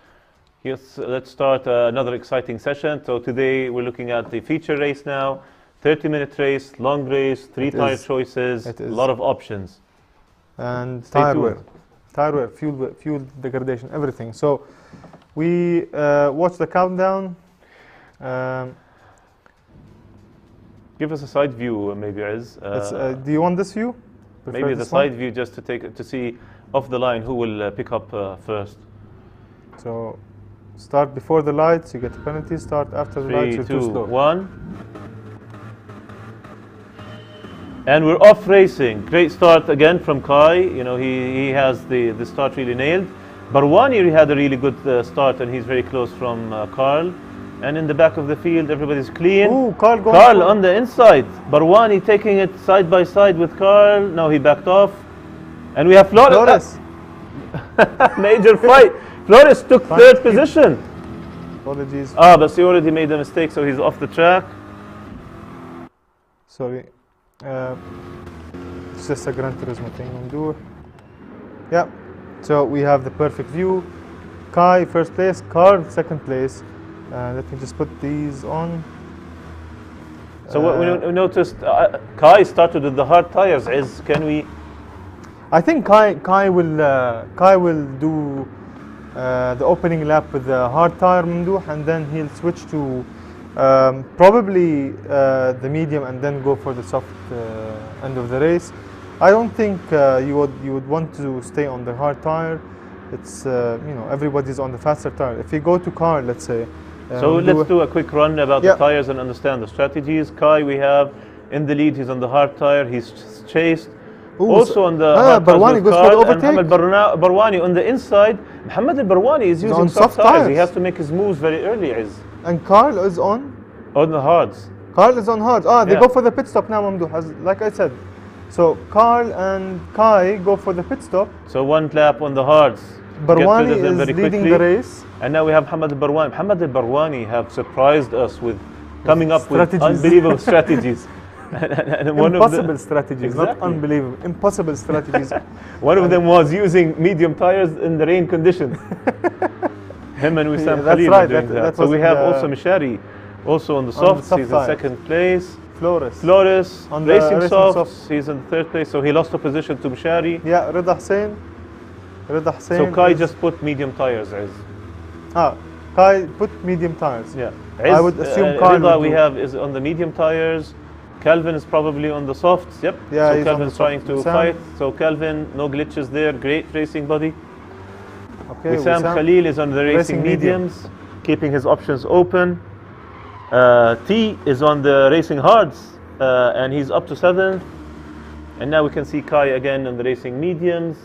Yes, let's start another exciting session. So today we're looking at the feature race now. 30-minute race, long race, 3 tire choices, a lot of options. And Stay tire tuned. wear, fuel degradation, everything. So we watch the countdown. Give us a side view, maybe, Iz. Do you want this view? Prefer Maybe the this one? side view, just to see off the line who will pick up first. So start before the lights, you get a penalty. Start after the 3, lights, you're 2, too slow. 1. And we're off racing. Great start again from Kai. He has the start really nailed. Barwani had a really good start, and he's very close from Carl. And in the back of the field, everybody's clean. Ooh, Carl on the inside. Barwani taking it side by side with Carl. Now he backed off. And we have Flores. Major fight. Flores took third position. Apologies. But he already made a mistake, so he's off the track. Sorry. It's just a Gran Turismo thing, Mamdouh. Yeah. So we have the perfect view. Kai first place, Carl second place. Let me just put these on. So what we noticed, Kai started with the hard tires. Can we? I think Kai will do the opening lap with the hard tire, Mamdouh, and then he'll switch to probably the medium, and then go for the soft end of the race. I don't think you would want to stay on the hard tire. It's everybody's on the faster tire. If you go to Carl, let's say. So let's do a quick run about the tires and understand the strategies. Kai, we have in the lead. He's on the hard tire. He's chased. Ooh, also on the hard Barwani goes for the overtake. Mohamed Barwani on the inside. Mohamed Barwani is using soft tires. He has to make his moves very early. And Carl is on the hards. Carl is on hards. They go for the pit stop now, Mamdouh, like I said. So Carl and Kai go for the pit stop. So 1 lap on the hards. Barwani is leading the race. And now we have Mohamed Barwani. Mohamed Barwani have surprised us with coming up with strategies. Unbelievable strategies. and impossible strategies, not unbelievable. Impossible strategies. One of them was using medium tires in the rain conditions. Him and Wissam Khalil are doing that. So we have also Mishari, also on the softs. He's in second place. Flores on the racing softs. He's in third place. So he lost a position to Mishari. Yeah, Rida Hussein. So Kai just put medium tires, Kai put medium tires. Yeah. I would assume Rida we have is on the medium tires. Calvin is probably on the softs. Yep. Yeah, so Calvin's trying to fight. So Calvin, no glitches there. Great racing body. Okay. Wissam Khalil is on the racing mediums, keeping his options open. T is on the racing hards, and he's up to 7th. And now we can see Kai again on the racing mediums.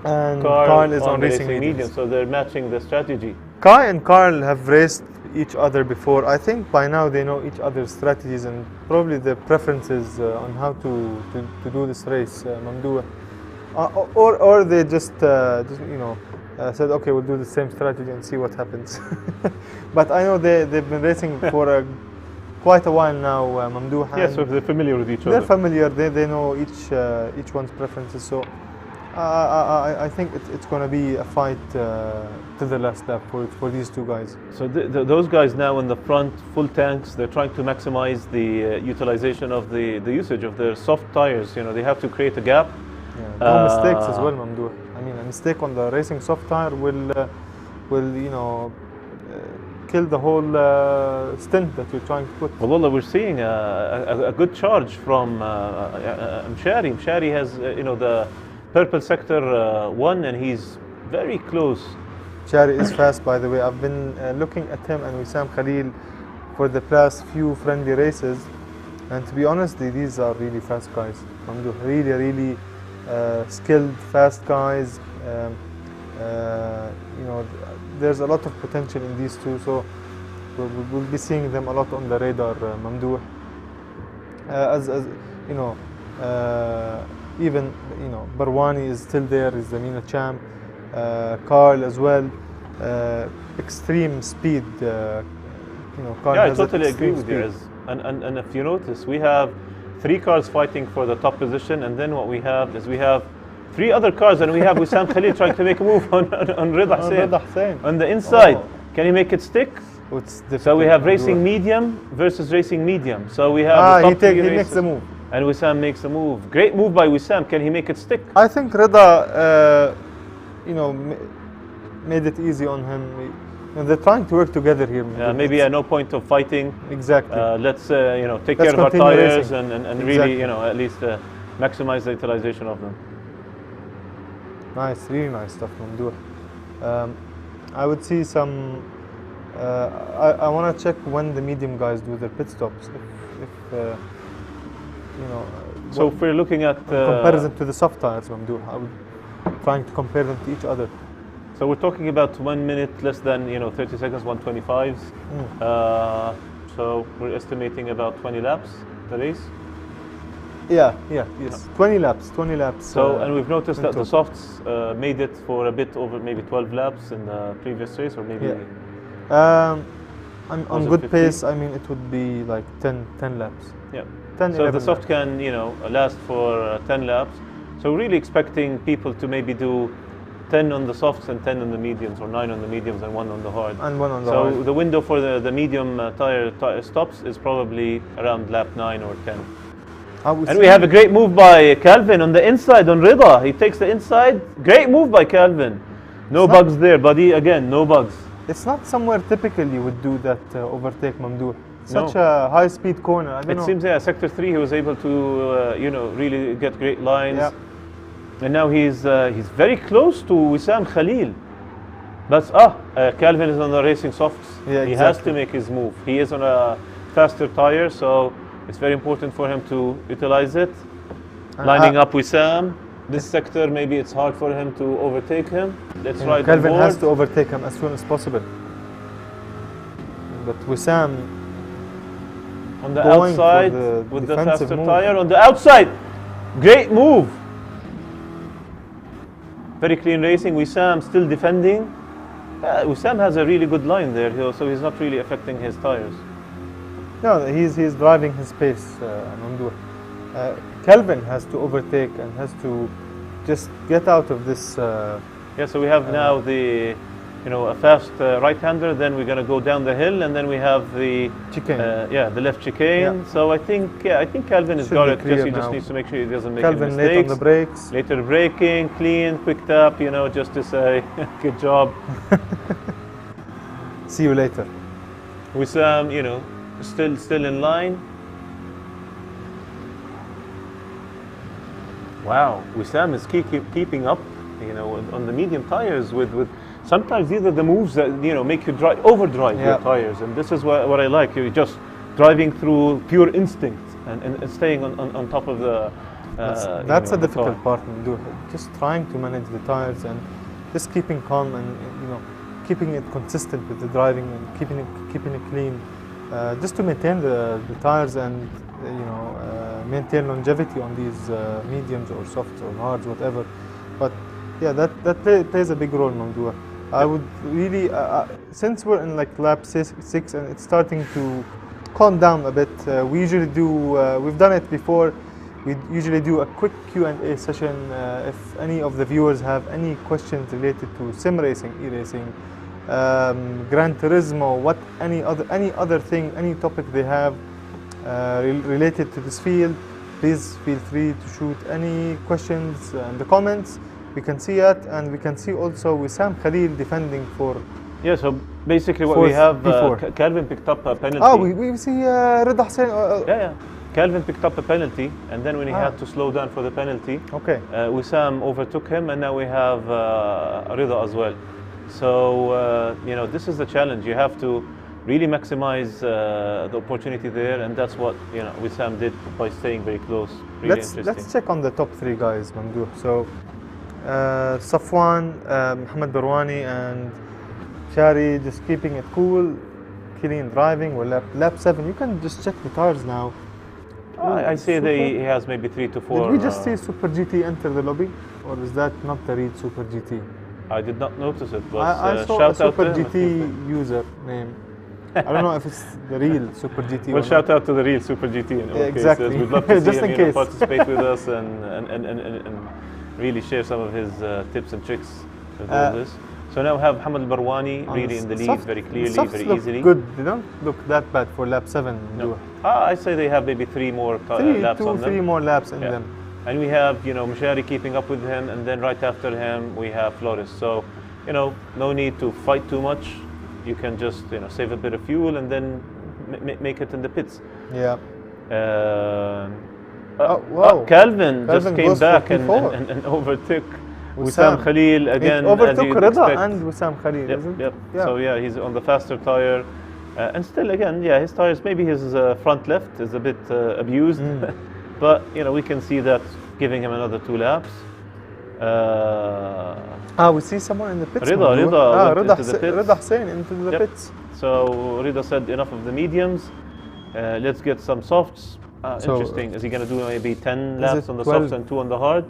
And Carl is on racing mediums. So they're matching the strategy. Kai and Carl have raced each other before. I think by now they know each other's strategies and probably their preferences on how to do this race, Mamdouh. Or they just said, okay, we'll do the same strategy and see what happens. But I know they've been racing for quite a while now, Mamdouh. Yes, so they're familiar with each other. They're familiar. They know each one's preferences. So I think it's going to be a fight to the last lap for these two guys. So those guys now in the front, full tanks, they're trying to maximize the utilization of the usage of their soft tires. You know, they have to create a gap. Yeah, no mistakes as well, Mamdouh. I mean, a mistake on the racing soft tire will kill the whole stint that you're trying to put. Well, we're seeing a good charge from Mshari. Mshari has the purple sector 1, and he's very close. Mshari is fast, by the way. I've been looking at him and Wissam Khalil for the past few friendly races, and to be honest, these are really fast guys. Mamdouh, really skilled, fast guys. There's a lot of potential in these two, so we'll be seeing them a lot on the radar, Mamdouh. As you know, even Barwani is still there, is the MENA champ. Carl as well, extreme speed. Carl Yeah, I has totally that agree extreme with you. speed. And if you notice, we have 3 cars fighting for the top position, and then what we have is we have 3 other cars, and we have Wissam Khalil trying to make a move on Rida Hussein. On the inside. Oh. Can he make it stick? It's So we have difficult to do racing it. medium versus racing medium. So we have the he top 3 makes races, the move. and Wissam makes a move. Great move by Wissam. Can he make it stick? I think Rida, made it easy on him. They're trying to work together here. Maybe at no point of fighting. Exactly. Let's take Let's care of our continue tires racing. and Exactly. really at least maximize the utilization of them. Nice, really nice stuff, Mamdouh. I would see some. I want to check when the medium guys do their pit stops. If So if we're looking at in comparison to the soft tires, Mamdouh, I would trying to compare them to each other. so we're talking about 1 minute less than 30 seconds, 125s. So we're estimating about 20 laps the race. Yes. 20 laps. So and we've noticed that the total. softs made it for a bit over maybe 12 laps in the previous race, or maybe. I'm Was on it good 50? pace. I mean, it would be like 10 laps. Yeah. 10, So 11 the soft laps. can last for 10 laps. So really expecting people to maybe do 10 on the softs and 10 on the mediums, or 9 on the mediums and 1 on the hard. And 1 on the So hard. the window for the medium tire stops is probably around lap 9 or 10. And we have a great move by Calvin on the inside on Rida. He takes the inside. Great move by Calvin. No It's bugs there, buddy. Again, no bugs. It's not somewhere typical you would do that overtake, Mamdouh. No. Such a high-speed corner. I don't It know. seems, sector 3 he was able to, really get great lines. Yeah. And now he's very close to Wissam Khalil. But Calvin is on the racing softs. Yeah, He has exactly. to make his move. He is on a faster tire, so it's very important for him to utilize it. Lining up Wissam. This sector, maybe it's hard for him to overtake him. Let's ride Calvin on board. has to overtake him as soon as possible. But Wissam On the going for outside the with the defensive faster move. tire. On the outside, great move. Very clean racing. Wissam still defending. Wissam has a really good line there, so he's not really affecting his tires. No, he's driving his pace, Mamdouh. Calvin has to overtake and has to just get out of this. Yeah, so we have now the, a fast right-hander. Then we're gonna go down the hill, and then we have the Chicane. the left chicane. Yeah. So I think Calvin has Should got be it. clear He just now. needs to make sure he doesn't make Calvin any late on mistakes. the brakes. Later braking, clean, quick tap. Just to say, good job. See you later. Wissam, still in line. Wow, Wissam is keeping up, on the medium tires with sometimes these are the moves that make you overdrive your tires, and this is what I like. You're just driving through pure instinct and staying on top of the. That's a the difficult car. part, Mamdouh. Just trying to manage the tires and just keeping calm and keeping it consistent with the driving and keeping it clean. just to maintain the tires and maintain longevity on these mediums or softs or hards, whatever. But yeah, that plays a big role, Mamdouh. I would really, since we're in like lap six and it's starting to calm down a bit, we usually do, we've done it before, we usually do a quick Q&A session if any of the viewers have any questions related to sim racing, e-racing, Gran Turismo, any other thing, any topic they have related to this field, please feel free to shoot any questions in the comments. We can see it, and we can see also Wissam Khalil defending for. Yeah, so basically what we have, Calvin picked up a penalty. Oh, we see Rida Hussein. Yeah. Calvin picked up a penalty, and then when he had to slow down for the penalty, Wissam overtook him, and now we have Rida as well. So, this is the challenge. You have to really maximize the opportunity there, and that's what Wissam did by staying very close. Really interesting. Let's check on the top three guys, Mamdouh. So, Safwan, Mohammed Barwani, and Shari just keeping it cool, clean driving. We're lap 7. You can just check the tires now. I say that he has maybe 3 to 4. Did we just see Super GT enter the lobby, or is that not the real Super GT? I did not notice it, but I saw shout a Super out to GT user name. I don't know if it's the real Super GT. Well, shout out to the real Super GT. In exactly. Cases. We'd love to see just him in case. participate with us and really share some of his tips and tricks with all this. So now we have Hamad Barwani really in the lead, very clearly, very easily. Good. They don't look that bad for lap 7. No. I say they have maybe 3 more laps on them. 3 more laps in them. And we have, Mshari keeping up with him, and then right after him we have Flores. So, no need to fight too much. You can just, save a bit of fuel and then make it in the pits. Yeah. Calvin just came back and overtook Wissam Khalil again. It overtook Rida and Wissam Khalil, isn't it? Yeah. So he's on the faster tire. And still again, his tires, maybe his front left is a bit abused. But, we can see that giving him another 2 laps. We see someone in the pits. Rida Hussein into the pits. So Rida said enough of the mediums. Let's get some softs. Interesting. Is he going to do maybe 10 laps on the softs and 2 on the hard?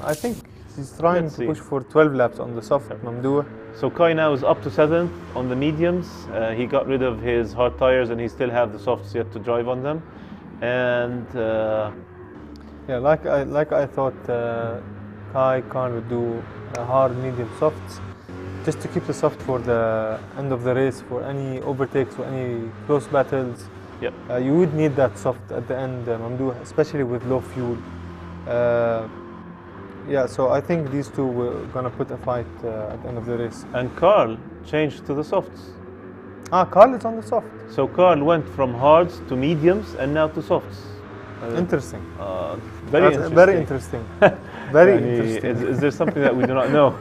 I think he's trying to push for 12 laps on the soft, Mamdouh. So Kai now is up to 7th on the mediums. He got rid of his hard tires and he still have the softs yet to drive on them. And like I thought, Kai would do hard, medium, softs, just to keep the soft for the end of the race, for any overtakes or any close battles. You would need that soft at the end, Mamdouh, especially with low fuel. So I think these two were gonna put a fight at the end of the race. And Carl changed to the softs. Carl is on the soft. So Carl went from hards to mediums and now to softs. Interesting. Very interesting. Very interesting. Very interesting. Is there something that we do not know?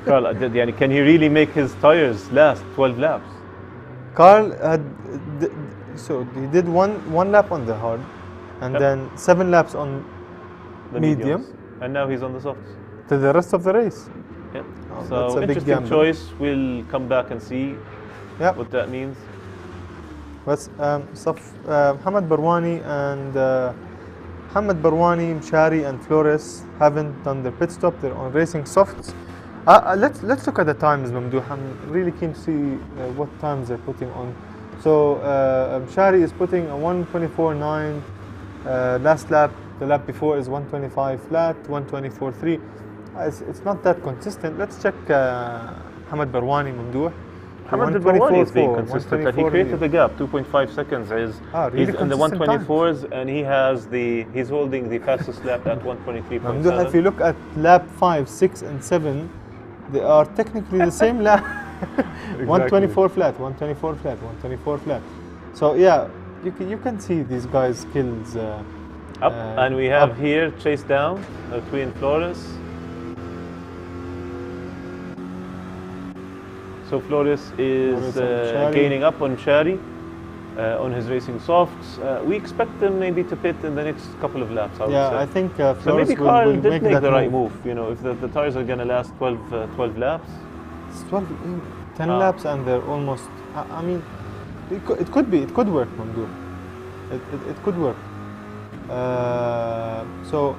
Carl, can he really make his tires last 12 laps? Carl so he did one lap on the hard, and then 7 laps on the medium, and now he's on the softs to the rest of the race. So interesting choice. We'll come back and see what that means. But Mohammed Barwani and Mshari and Flores haven't done their pit stop. They're on racing softs. Let's look at the times, Mamdouh. I'm really keen to see what times they're putting on. So Mshari is putting a 1:24.9 last lap. The lap before is 1:25 flat, 1:24.3. It's not that consistent. Let's check Mohammed Barwani, Mamdouh. Mohammed Barwani is being consistent. He created the gap. 2.5 seconds is he's in the 1:24s, and he's holding the fastest lap at 1:23.7. If you look at lap 5, 6, and 7, they are technically the same lap. 1:24 flat, 1:24 flat, 1:24 flat. So you can see these guys' skills. Up, and we have here chase down between Flores. So Flores is gaining up on Mshari on his racing softs. We expect them maybe to pit in the next couple of laps. I think Flores so maybe Carl will did make the right move. If the tires are going to last 12 laps. It's 10 laps, and they're almost. It could be. It could work, Mamdoor. It could work. So,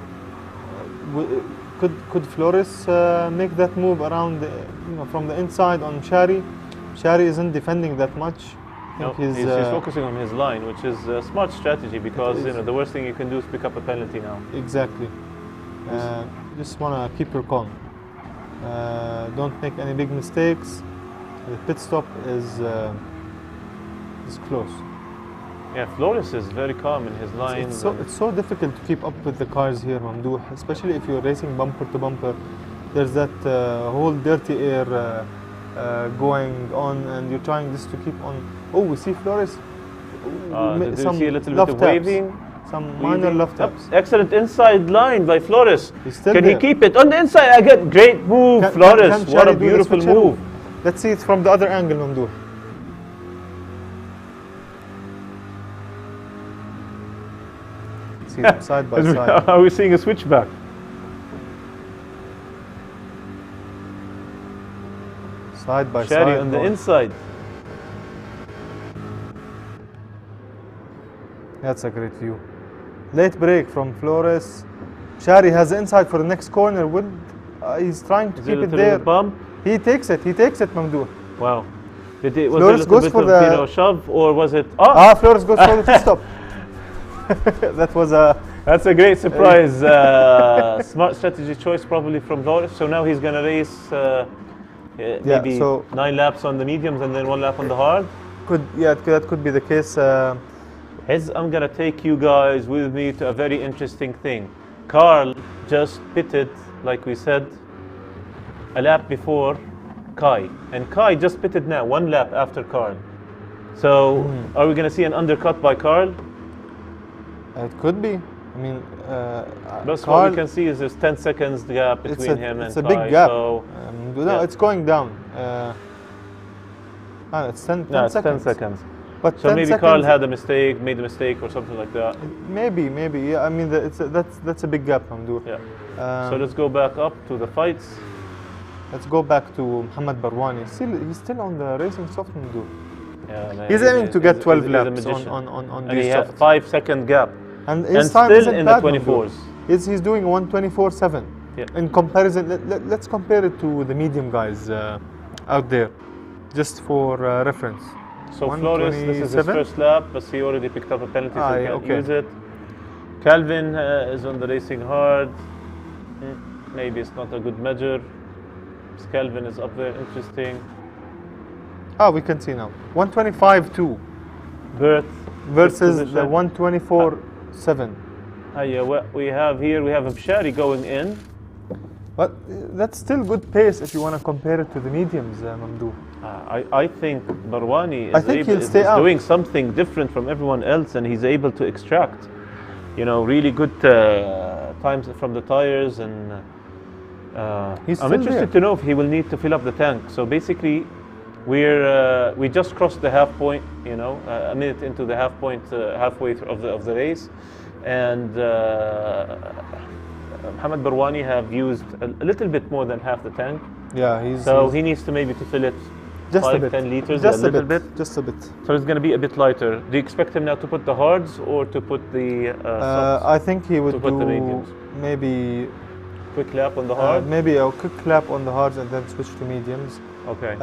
could Flores make that move around, from the inside on Shari? Shari isn't defending that much. No, he's focusing on his line, which is a smart strategy because the worst thing you can do is pick up a penalty now. Exactly. Just want to keep your calm. Don't make any big mistakes. The pit stop is close. Yeah, Flores is very calm in his lines. It's so difficult to keep up with the cars here, Mamdouh, especially if you're racing bumper to bumper. There's that whole dirty air going on, and you're trying just to keep on. Oh, we see Flores. Did you see a little bit of waving? Some minor love taps. Excellent inside line by Flores. Can he keep it on the inside again? Great move, Flores. What a beautiful move. Let's see it from the other angle, Mamdouh. See them side by side. Are we seeing a switchback? Side by Shari side. on the inside. That's a great view. Late break from Flores. Shari has the inside for the next corner. He's trying to keep it there. Bump? He takes it, Mamdouh. Wow. Was Flores it a goes bit for of, the shove, or was it? Flores goes for the pit stop. That was That's a great surprise. Smart strategy choice probably from Flores. So now he's gonna race maybe 9 laps on the mediums and then 1 lap on the hard. That could be the case. I'm gonna take you guys with me to a very interesting thing. Carl just pitted, like we said, a lap before Kai, and Kai just pitted now 1 lap after Carl. So are we gonna see an undercut by Carl? It could be. I mean, but what we can see is there's 10 seconds gap between him and Kai. It's a big gap. So no, it's going down. It's 10 seconds. 10 seconds. But so maybe Carl had a mistake, made a mistake or something like that. Maybe. Yeah, I mean, that's a big gap, Mamdouh. Yeah. So let's go back up to the fights. Let's go back to Mohamed Barwani. He's still on the racing soft, Mamdouh. Yeah, man, he's aiming to get 12 laps on and these he softs. had 5-second gap. And his time still isn't in bad, the 24s. He's doing 1:24.7. Yeah. In comparison, let's compare it to the medium guys out there, just for reference. So Flores, this is his first lap, but he already picked up a penalty, so he can't use it. Calvin is on the racing hard. Maybe it's not a good measure. Calvin is up there, interesting. We can see now. 125.2 versus the 124.7. What we have here, we have Shari going in. But that's still good pace if you want to compare it to the mediums, Mamdouh. I think Barwani is doing something different from everyone else, and he's able to extract, really good times from the tires. And I'm interested to know if he will need to fill up the tank. So basically, we just crossed the half point, a minute into the half point, halfway of the race, and Mohamed Barwani have used a little bit more than half the tank. Yeah, he needs to maybe to fill it just 5-10 liters, just a little bit. Just a bit. So it's going to be a bit lighter. Do you expect him now to put the hards or to put the softs? I think he would put the mediums. Maybe quick lap on the hard. Maybe a quick lap on the hards and then switch to mediums. Okay.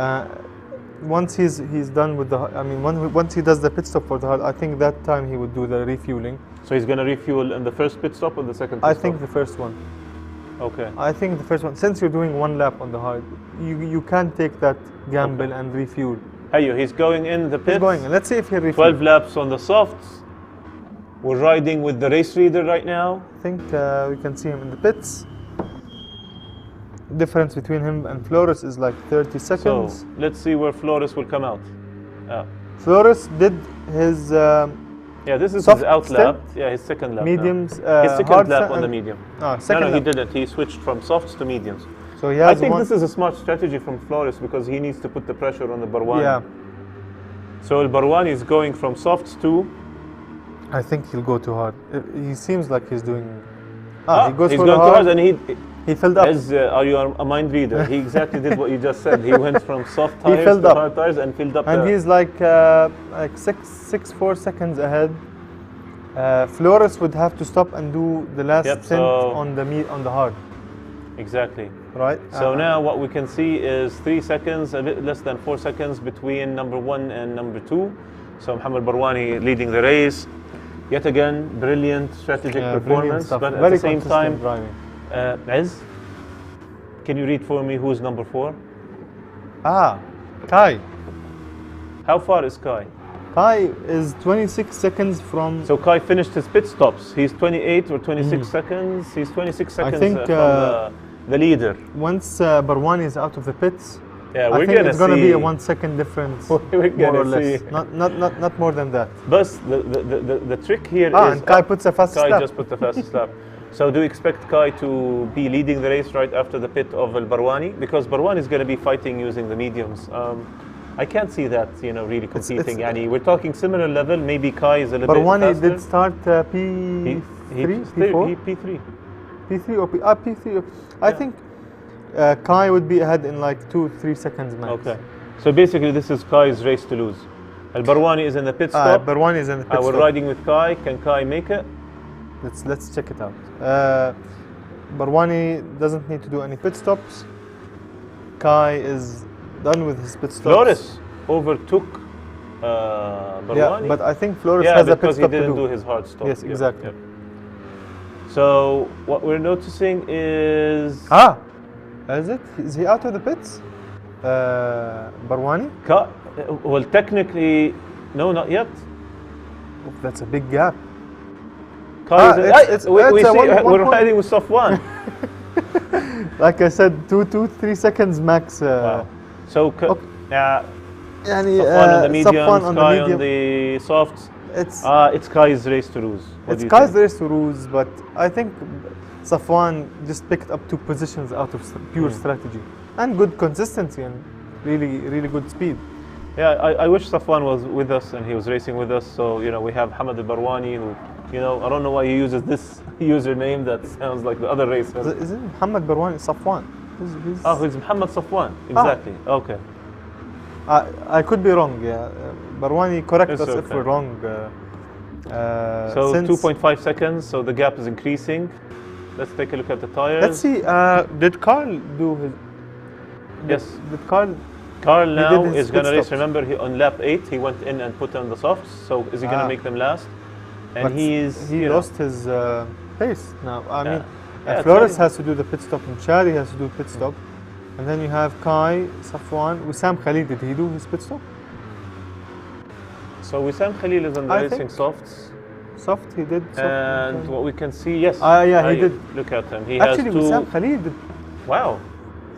Once he's done with once he does the pit stop for the hard, I think that time he would do the refueling. So he's going to refuel in the first pit stop or the second pit stop? I think the first one. Okay. I think the first one. Since you're doing 1 lap on the hard, you can't take that gamble and refuel. He's going in the pits. He's going in. Let's see if he refuels. 12 laps on the softs. We're riding with the race reader right now. I think we can see him in the pits. Difference between him and Flores is like 30 seconds. So let's see where Flores will come out. Flores did his this is his out lap. Yeah, his second lap. Mediums. His second lap on the medium. No, he didn't. He switched from softs to mediums. So he has I think this is a smart strategy from Flores because he needs to put the pressure on the Barwani. Yeah. So El Barwani is going from softs to. I think he'll go too hard. He seems like he's doing. He's going too hard, and He filled up. Are you a mind reader? He exactly did what you just said. He went from soft He tires filled to up. hard tires and filled up. And he's like 4 seconds ahead. Flores would have to stop and do the last Yep, stint so- on the hard, Exactly. right? So now what we can see is 3 seconds, a bit less than 4 seconds between number 1 and number 2. So Mohammed Barwani leading the race. Yet again, brilliant strategic brilliant performance, stuff. but at Very the same consistent time, driving. Ez, can you read for me who's number 4? Kai. How far is Kai? Kai is 26 seconds from. So Kai finished his pit stops. He's 28 or 26 seconds. He's 26 seconds think, from the leader. Once Barwani is out of the pits, Yeah, I we're think gonna it's going to be a see. 1 second difference, We're more gonna or less. see. Not more than that. But the trick here is And Kai puts a fast Kai lap. just put the fastest lap. So do you expect Kai to be leading the race right after the pit of Al Barwani? Because Barwani is going to be fighting using the mediums. I can't see that, really competing. Yani, we're talking similar level. Maybe Kai is a little Barwani bit faster. did start P3, P4, P3. P3 or P3. I think Kai would be ahead in like 2-3 seconds max. Okay. So basically, this is Kai's race to lose. Al Barwani is in the pit stop. Barwani is in the pit We're stop. riding with Kai. Can Kai make it? Let's check it out. Barwani doesn't need to do any pit stops. Kai is done with his pit stops. Flores overtook Barwani. Yeah, but I think Flores has a pit because he stop to didn't do. do his hard stop. Yes, Yeah, exactly. yeah. So what we're noticing is Is he out of the pits? Barwani? well, technically, no, not yet. Oh, that's a big gap. Kai is it's- we it's a see, one we're point. riding with Safwan. Like I said, 2-3 seconds max. Wow. So Okay. Safwan يعني on the mediums, Safwan on the Kai on medium. the softs. It's It's Kai's race to lose. What do you Kai's think? race to lose, but I think Safwan just picked up 2 positions out of pure strategy and good consistency and really good speed. Yeah, I wish Safwan was with us and he was racing with us. So we have Hamad Al-Barwani, who I don't know why he uses this username that sounds like the other racer. Is it Muhammad Barwani? Safwan. He's Muhammad Safwan. Exactly. Okay. I could be wrong. Yeah, Barwani, correct It's us if okay. we're wrong. So since- 2.5 seconds. So the gap is increasing. Let's take a look at the tires. Let's see. Did Carl do his? Yes. Did Carl? Carl did now his is going to pit race. stops. Remember, on lap 8, he went in and put on the softs. So is he going to make them last? And But he lost his pace now. I mean, Yeah, Flores totally. has to do the pit stop, and Shari has to do pit stop, and then you have Kai, Safwan, Wissam Khalid. Did he do his pit stop? So Wissam Khalil is on the I racing think- softs. Soft, he did. Soft, And okay. what we can see, yes. Yeah, he did. Look at him. He Actually, has two. Wissam Khalid. Wow.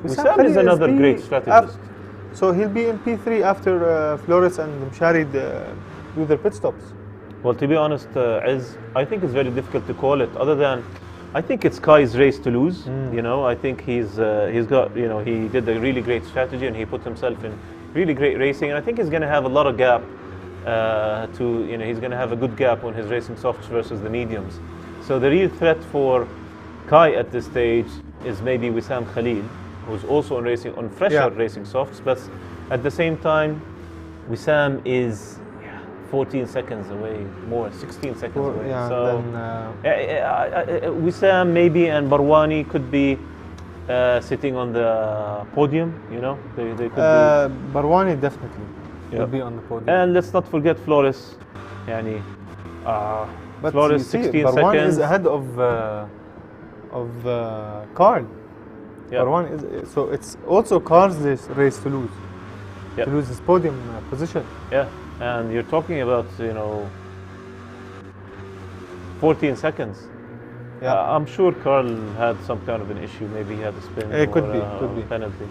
Wissam Wissam Khalid is another P- great strategist. So he'll be in P3 after Flores and Mshari do their pit stops. Well, to be honest, I think it's very difficult to call it. Other than, I think it's Kai's race to lose. I think he's got, he did a really great strategy and he put himself in really great racing. And I think he's going to have a lot of gap he's going to have a good gap on his racing softs versus the mediums. So the real threat for Kai at this stage is maybe Wissam Khalil, who's also on fresher racing softs. But at the same time, Wissam is 14 seconds away, 16 seconds away. Yeah, So then, Wissam maybe and Barwani could be sitting on the podium. They could be. Barwani definitely Yeah. will be on the podium. And let's not forget Flores. Yani, But Flores you see, 16 Barwani seconds. is ahead of Carl. Yeah. Barwani is, so it's also Carl's race to lose. Yeah. To lose his podium position. Yeah, and you're talking about 14 seconds. Yeah. I'm sure Carl had some kind of an issue. Maybe he had a spin It could or be, a could be. penalty.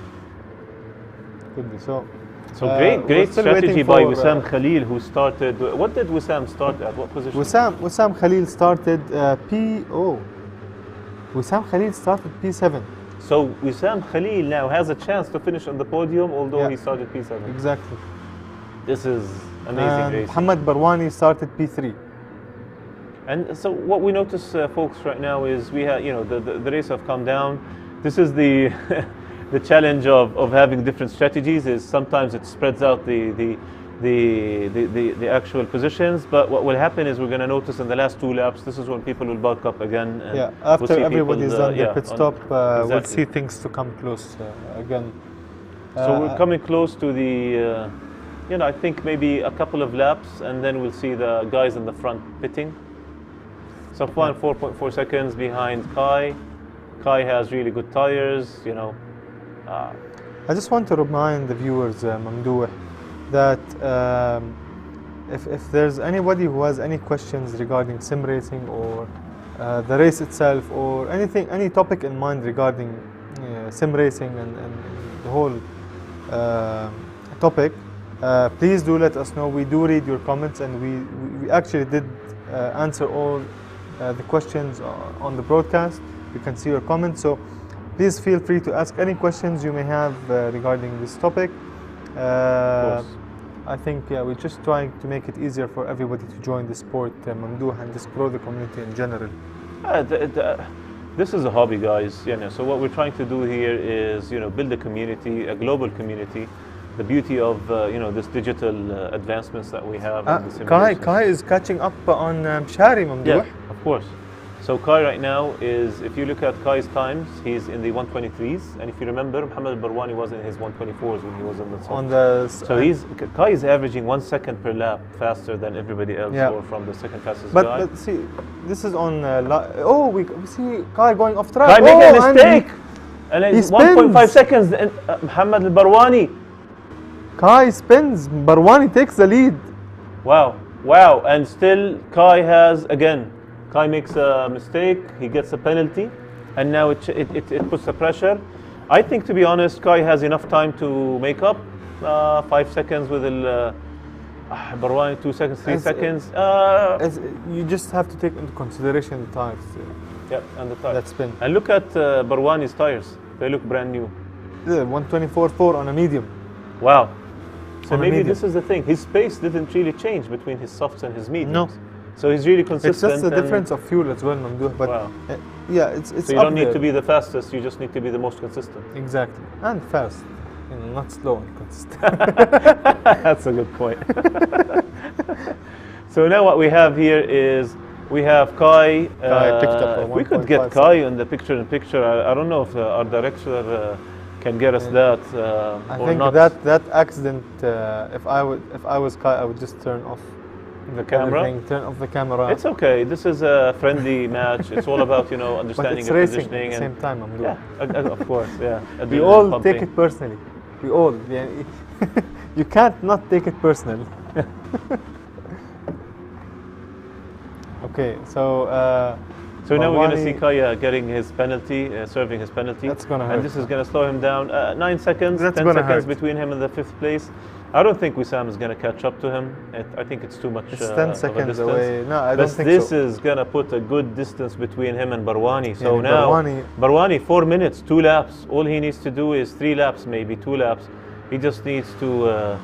Could be so. So we're great still strategy waiting by for, Wissam Khalil, who started. What did Wissam start at? What position? Wissam Khalil started Wissam Khalil started P7. So Wissam Khalil now has a chance to finish on the podium, although Yeah. he started P7. Exactly. This is amazing And racing. Muhammad Barwani started P3. And so what we notice, folks, right now is we have, the race have come down. this is the the challenge of having different strategies. Is sometimes it spreads out the actual positions, but what will happen is we're going to notice in the last 2 laps, this is when people will bulk up again. And yeah, after we'll everybody's people, done their pit stop, exactly. we'll see things to come close again. So we're coming close to the, I think maybe a couple of laps, and then we'll see the guys in the front pitting. Safwan 4.4 seconds behind Kai. Kai has really good tires, I just want to remind the viewers, Mamdouh, that if there's anybody who has any questions regarding sim racing or the race itself or anything, any topic in mind regarding sim racing and the whole topic, please do let us know. We do read your comments, and we actually did answer all the questions on the broadcast. You can see your comments, so please feel free to ask any questions you may have regarding this topic. I think we're just trying to make it easier for everybody to join the sport, Mamdouh, and just grow the community in general. This is a hobby, guys. So what we're trying to do here is, build a community, a global community. The beauty of this digital advancements that we have. Kai is catching up on Shari, Mamdouh. Yeah, of course. So Kai right now is, if you look at Kai's times, he's in the 123s, and if you remember, Mohammed Barwani was in his 124s when he was on the top. So Kai is averaging 1 second per lap faster than everybody else, or from the second fastest guy. But see, this is on. We see Kai going off track. Kai making a mistake, and it's 1.5 seconds. And Mohammed Barwani. Kai spins. Barwani takes the lead. Wow, and still Kai has again. Kai makes a mistake, he gets a penalty, and now it puts the pressure. I think, to be honest, Kai has enough time to make up. 5 seconds with Barwani, 2 seconds, 3 seconds. You just have to take into consideration the tires. Yeah, and the tires. That spin. And look at Barwani's tires. They look brand new. 124.4 on a medium. Wow. So maybe this is the thing. His pace didn't really change between his softs and his mediums. No. So he's really consistent. It's just the difference of fuel as well, Mamdouh. But yeah, it's so you don't need to be the fastest. You just need to be the most consistent. Exactly, and fast, not slow and consistent. That's a good point. So now what we have here is we have Kai. Kai picked up a we could get Kai in the picture-in-picture. I don't know if our director can get us that. I or think not. that accident. If I was Kai, I would just turn off the camera. Turn off the camera. It's okay. This is a friendly match. It's all about understanding but it's and positioning. At the same time, I'm yeah, of course. Yeah. We all take it personally. We all. Yeah, you can't not take it personally. Okay, so. So now we're going to see Kai getting his penalty, serving his penalty. That's going to hurt. And this is going to slow him down. 9 seconds, That's 10 seconds hurt. between him and the 5th place. I don't think Wissam is going to catch up to him. I think it's too much. It's 10 seconds away. No, I don't think so. This is going to put a good distance between him and Barwani. So now, Barwani, 4 minutes, 2 laps. All he needs to do is 3 laps, maybe 2 laps. He just needs to,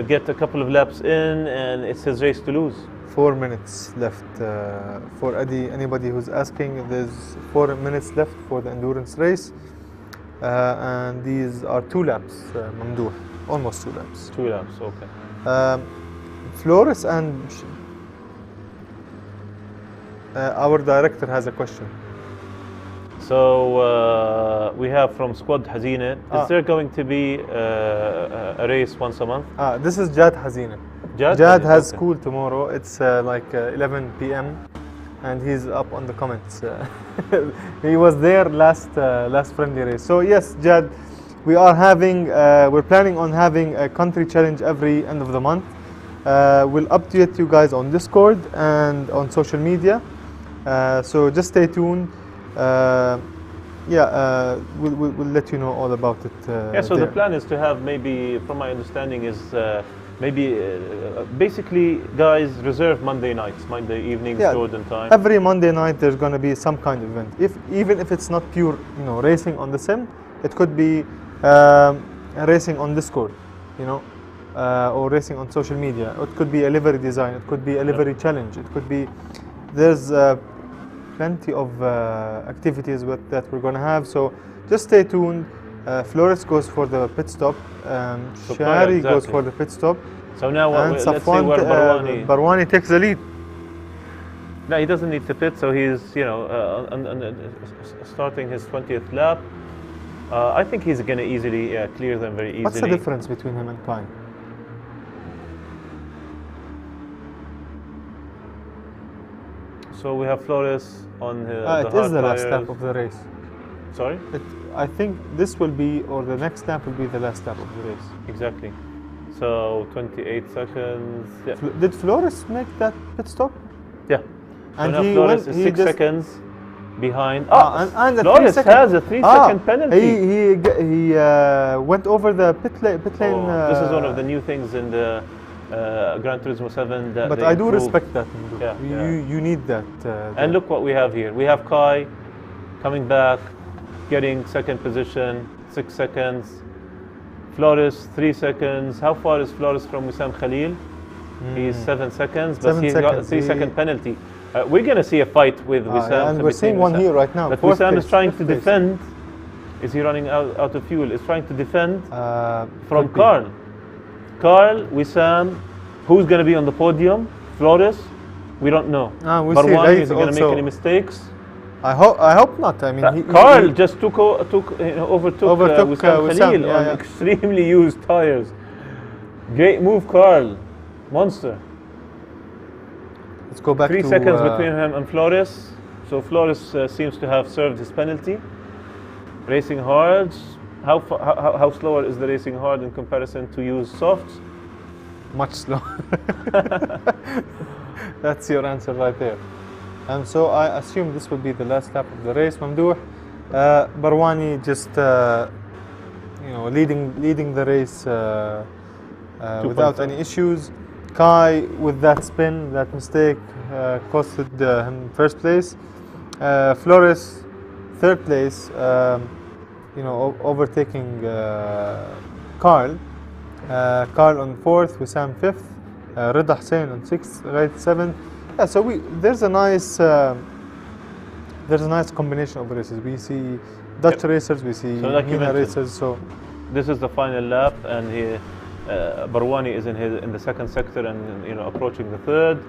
get a couple of laps in, and it's his race to lose. 4 minutes left for anybody who's asking. There's 4 minutes left for the endurance race, and these are 2 laps, Mamdouh. Almost 2 laps. 2 laps, okay. Flores and our director has a question. So we have from Squad Hazine. Is there going to be a race once a month? This is Jad Hazine. Jad has school tomorrow. It's like 11 p.m. and he's up on the comments. He was there last friendly race. So yes, Jad, we are having. We're planning on having a country challenge every end of the month. We'll update you guys on Discord and on social media. So just stay tuned. We'll let you know all about it. So the plan is to have, maybe, from my understanding, is basically, guys, reserve Monday nights, Monday evenings, Jordan time. Every Monday night there's going to be some kind of event. Even if it's not pure, racing on the sim, it could be racing on Discord, or racing on social media. It could be a livery design. It could be a livery challenge. It could be. There's plenty of activities that we're going to have. So just stay tuned. Flores goes for the pit stop. So Shari goes exactly. for the pit stop. So now And let's see Safwan, where Barwani. Barwani takes the lead. No, he doesn't need to pit, so he's starting his 20th lap. I think he's going to easily clear them very easily. What's the difference between him and Kai? So we have Flores on the It is the last tires. lap of the race. Sorry? I think this will be, or the next lap will be the last lap of the race. Exactly. So 28 seconds. Yeah. Did Flores make that pit stop? Yeah. And so now he Flores went. is He 6 just, seconds behind. and the Flores 3 second. has a 3-second penalty. He went over the pit lane. This is one of the new things in the Gran Turismo 7 that But they I do improved. respect that. Yeah, You need that. And look what we have here. We have Kai coming back, getting second position, 6 seconds. Flores, 3 seconds. How far is Flores from Wissam Khalil? He's 7 seconds, but 7 he's got a seconds. 3-second penalty. We're going to see a fight with Wissam. and we're seeing between one Wissam. here right now. But fourth Wissam place, is trying fifth to place. defend. Is he running out of fuel? Is trying to defend from Could be. Carl. Carl, Wissam, who's going to be on the podium? Flores? We don't know. We'll see. Barwani, Right, is he going to make also. any mistakes? I hope not. I mean, Carl just overtook Overtook, Wissam Wissam, Khalil yeah, on yeah. extremely used tires. Great move, Carl. Monster. Let's go back 3 to seconds between him and Flores. So Flores seems to have served his penalty. Racing hard. How slower is the racing hard in comparison to use softs? much slower. That's your answer right there. So I assume this will be the last lap of the race. Mamdouh, Barwani just leading the race without any issues. Kai with that spin, that mistake, costed him first place. Flores, third place, overtaking Carl. Carl on fourth, Wissam fifth, Rida Hussein on sixth, Ghaid seventh. Yeah, so there's a nice combination of races. We see Dutch racers, we see So like you MENA mentioned, racers. So this is the final lap, and Barwani is in the second sector and approaching the third.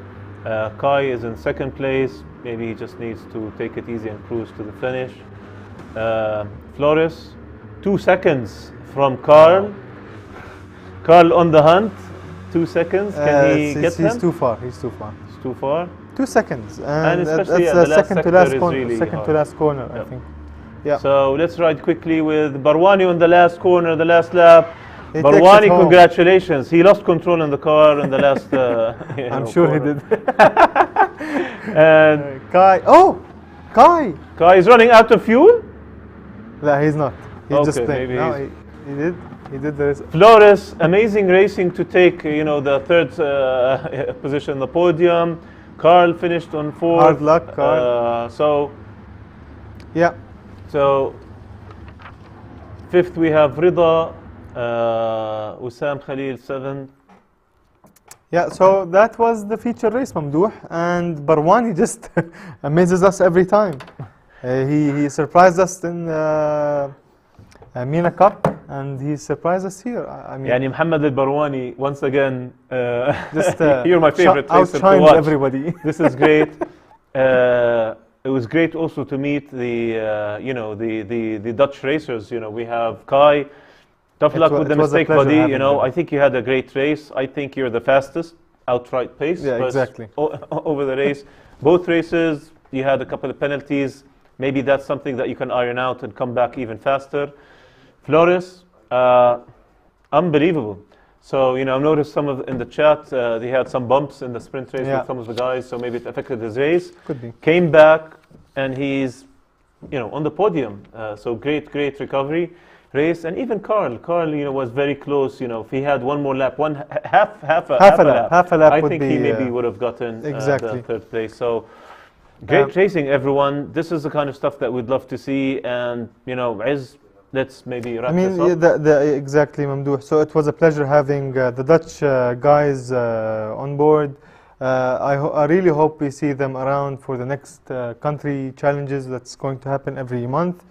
Kai is in second place. Maybe he just needs to take it easy and cruise to the finish. Flores, 2 seconds from Carl. Carl on the hunt, 2 seconds. Can he get he's him? too far. He's too far. It's too far. 2 seconds, And and especially that's at the the last second to sector last is corner. really Second hard. to last corner, I Yep. think. Yeah. So let's ride quickly with Barwani on the last corner, the last lap. He takes Barwani, it home. congratulations. He lost control in the car in the last. I'm sure he corner. did. And Kai. Oh, Kai. Kai is running out of fuel. No, he's not. He's just Okay, playing. maybe No, he's- he did. He did the race. Flores, amazing racing to take, the third position on the podium. Carl finished on fourth. Hard luck, Carl. Yeah. So fifth we have Rida, Wissam Khalil seventh. Yeah, so that was the feature race, Mamdouh, and Barwani just amazes us every time. He surprised us in MENA Cup, and he surprised us here. I mean, Yani Muhammad al-Barwani, once again, just you're my favorite racer to outshined watch. everybody. This is great. It was great also to meet the Dutch racers. We have Kai. Tough luck with the it was a mistake, pleasure buddy. having them. I think you had a great race. I think you're the fastest outright pace. Yeah, but exactly. Over the race, both races, you had a couple of penalties. Maybe that's something that you can iron out and come back even faster. Flores, unbelievable. So, I've noticed some in the chat, they had some bumps in the sprint race Yeah. with some of the guys, so maybe it affected his race. Could be. Came back, and he's, on the podium. So great recovery race. And even Carl, was very close. If he had one more lap, half a lap, I would think be, he maybe would have gotten exactly. the third place. So great racing, everyone. This is the kind of stuff that we'd love to see. And, Iz, let's maybe wrap this up. Exactly, Mamdouh. So it was a pleasure having the Dutch guys on board. I really hope we see them around for the next country challenges that's going to happen every month.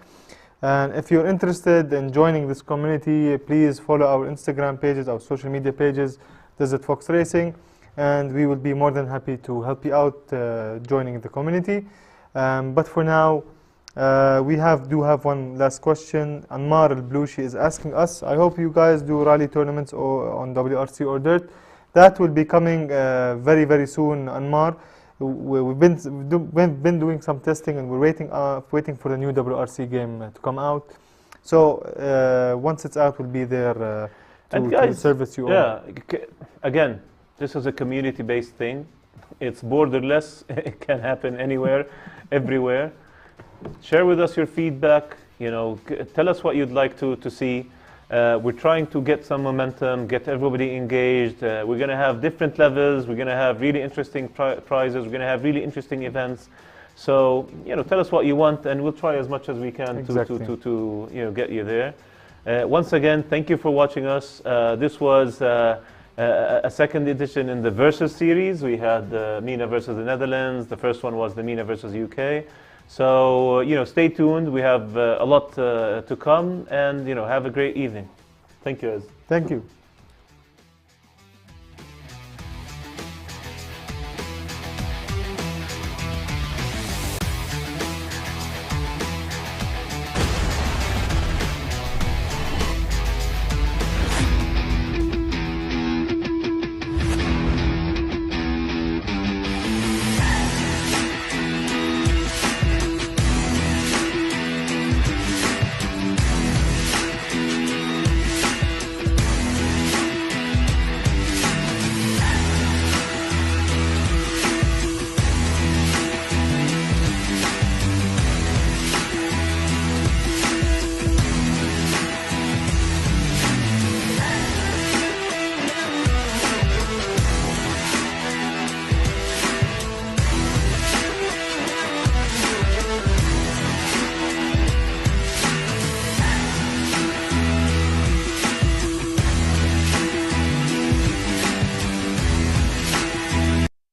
And if you're interested in joining this community, please follow our Instagram pages, our social media pages, Desert Fox Racing, and we will be more than happy to help you out joining the community. But for now, we do have one last question. Anmar Al-Blushi is asking us, I hope you guys do rally tournaments on WRC or dirt. That will be coming very, very soon, Anmar. We've been doing some testing, and we're waiting for the new WRC game to come out. So once it's out, we'll be there to service you all. Again, this is a community-based thing. It's borderless. It can happen anywhere, everywhere. Share with us your feedback. Tell us what you'd like to see. We're trying to get some momentum, get everybody engaged. We're going to have different levels. We're going to have really interesting prizes. We're going to have really interesting events. So, tell us what you want, and we'll try as much as we can to get you there. Once again, thank you for watching us. This was a second edition in the Versus series. We had MENA versus the Netherlands. The first one was the MENA versus UK. So, stay tuned. We have a lot to come, and, have a great evening. Thank you, Ez. Thank you.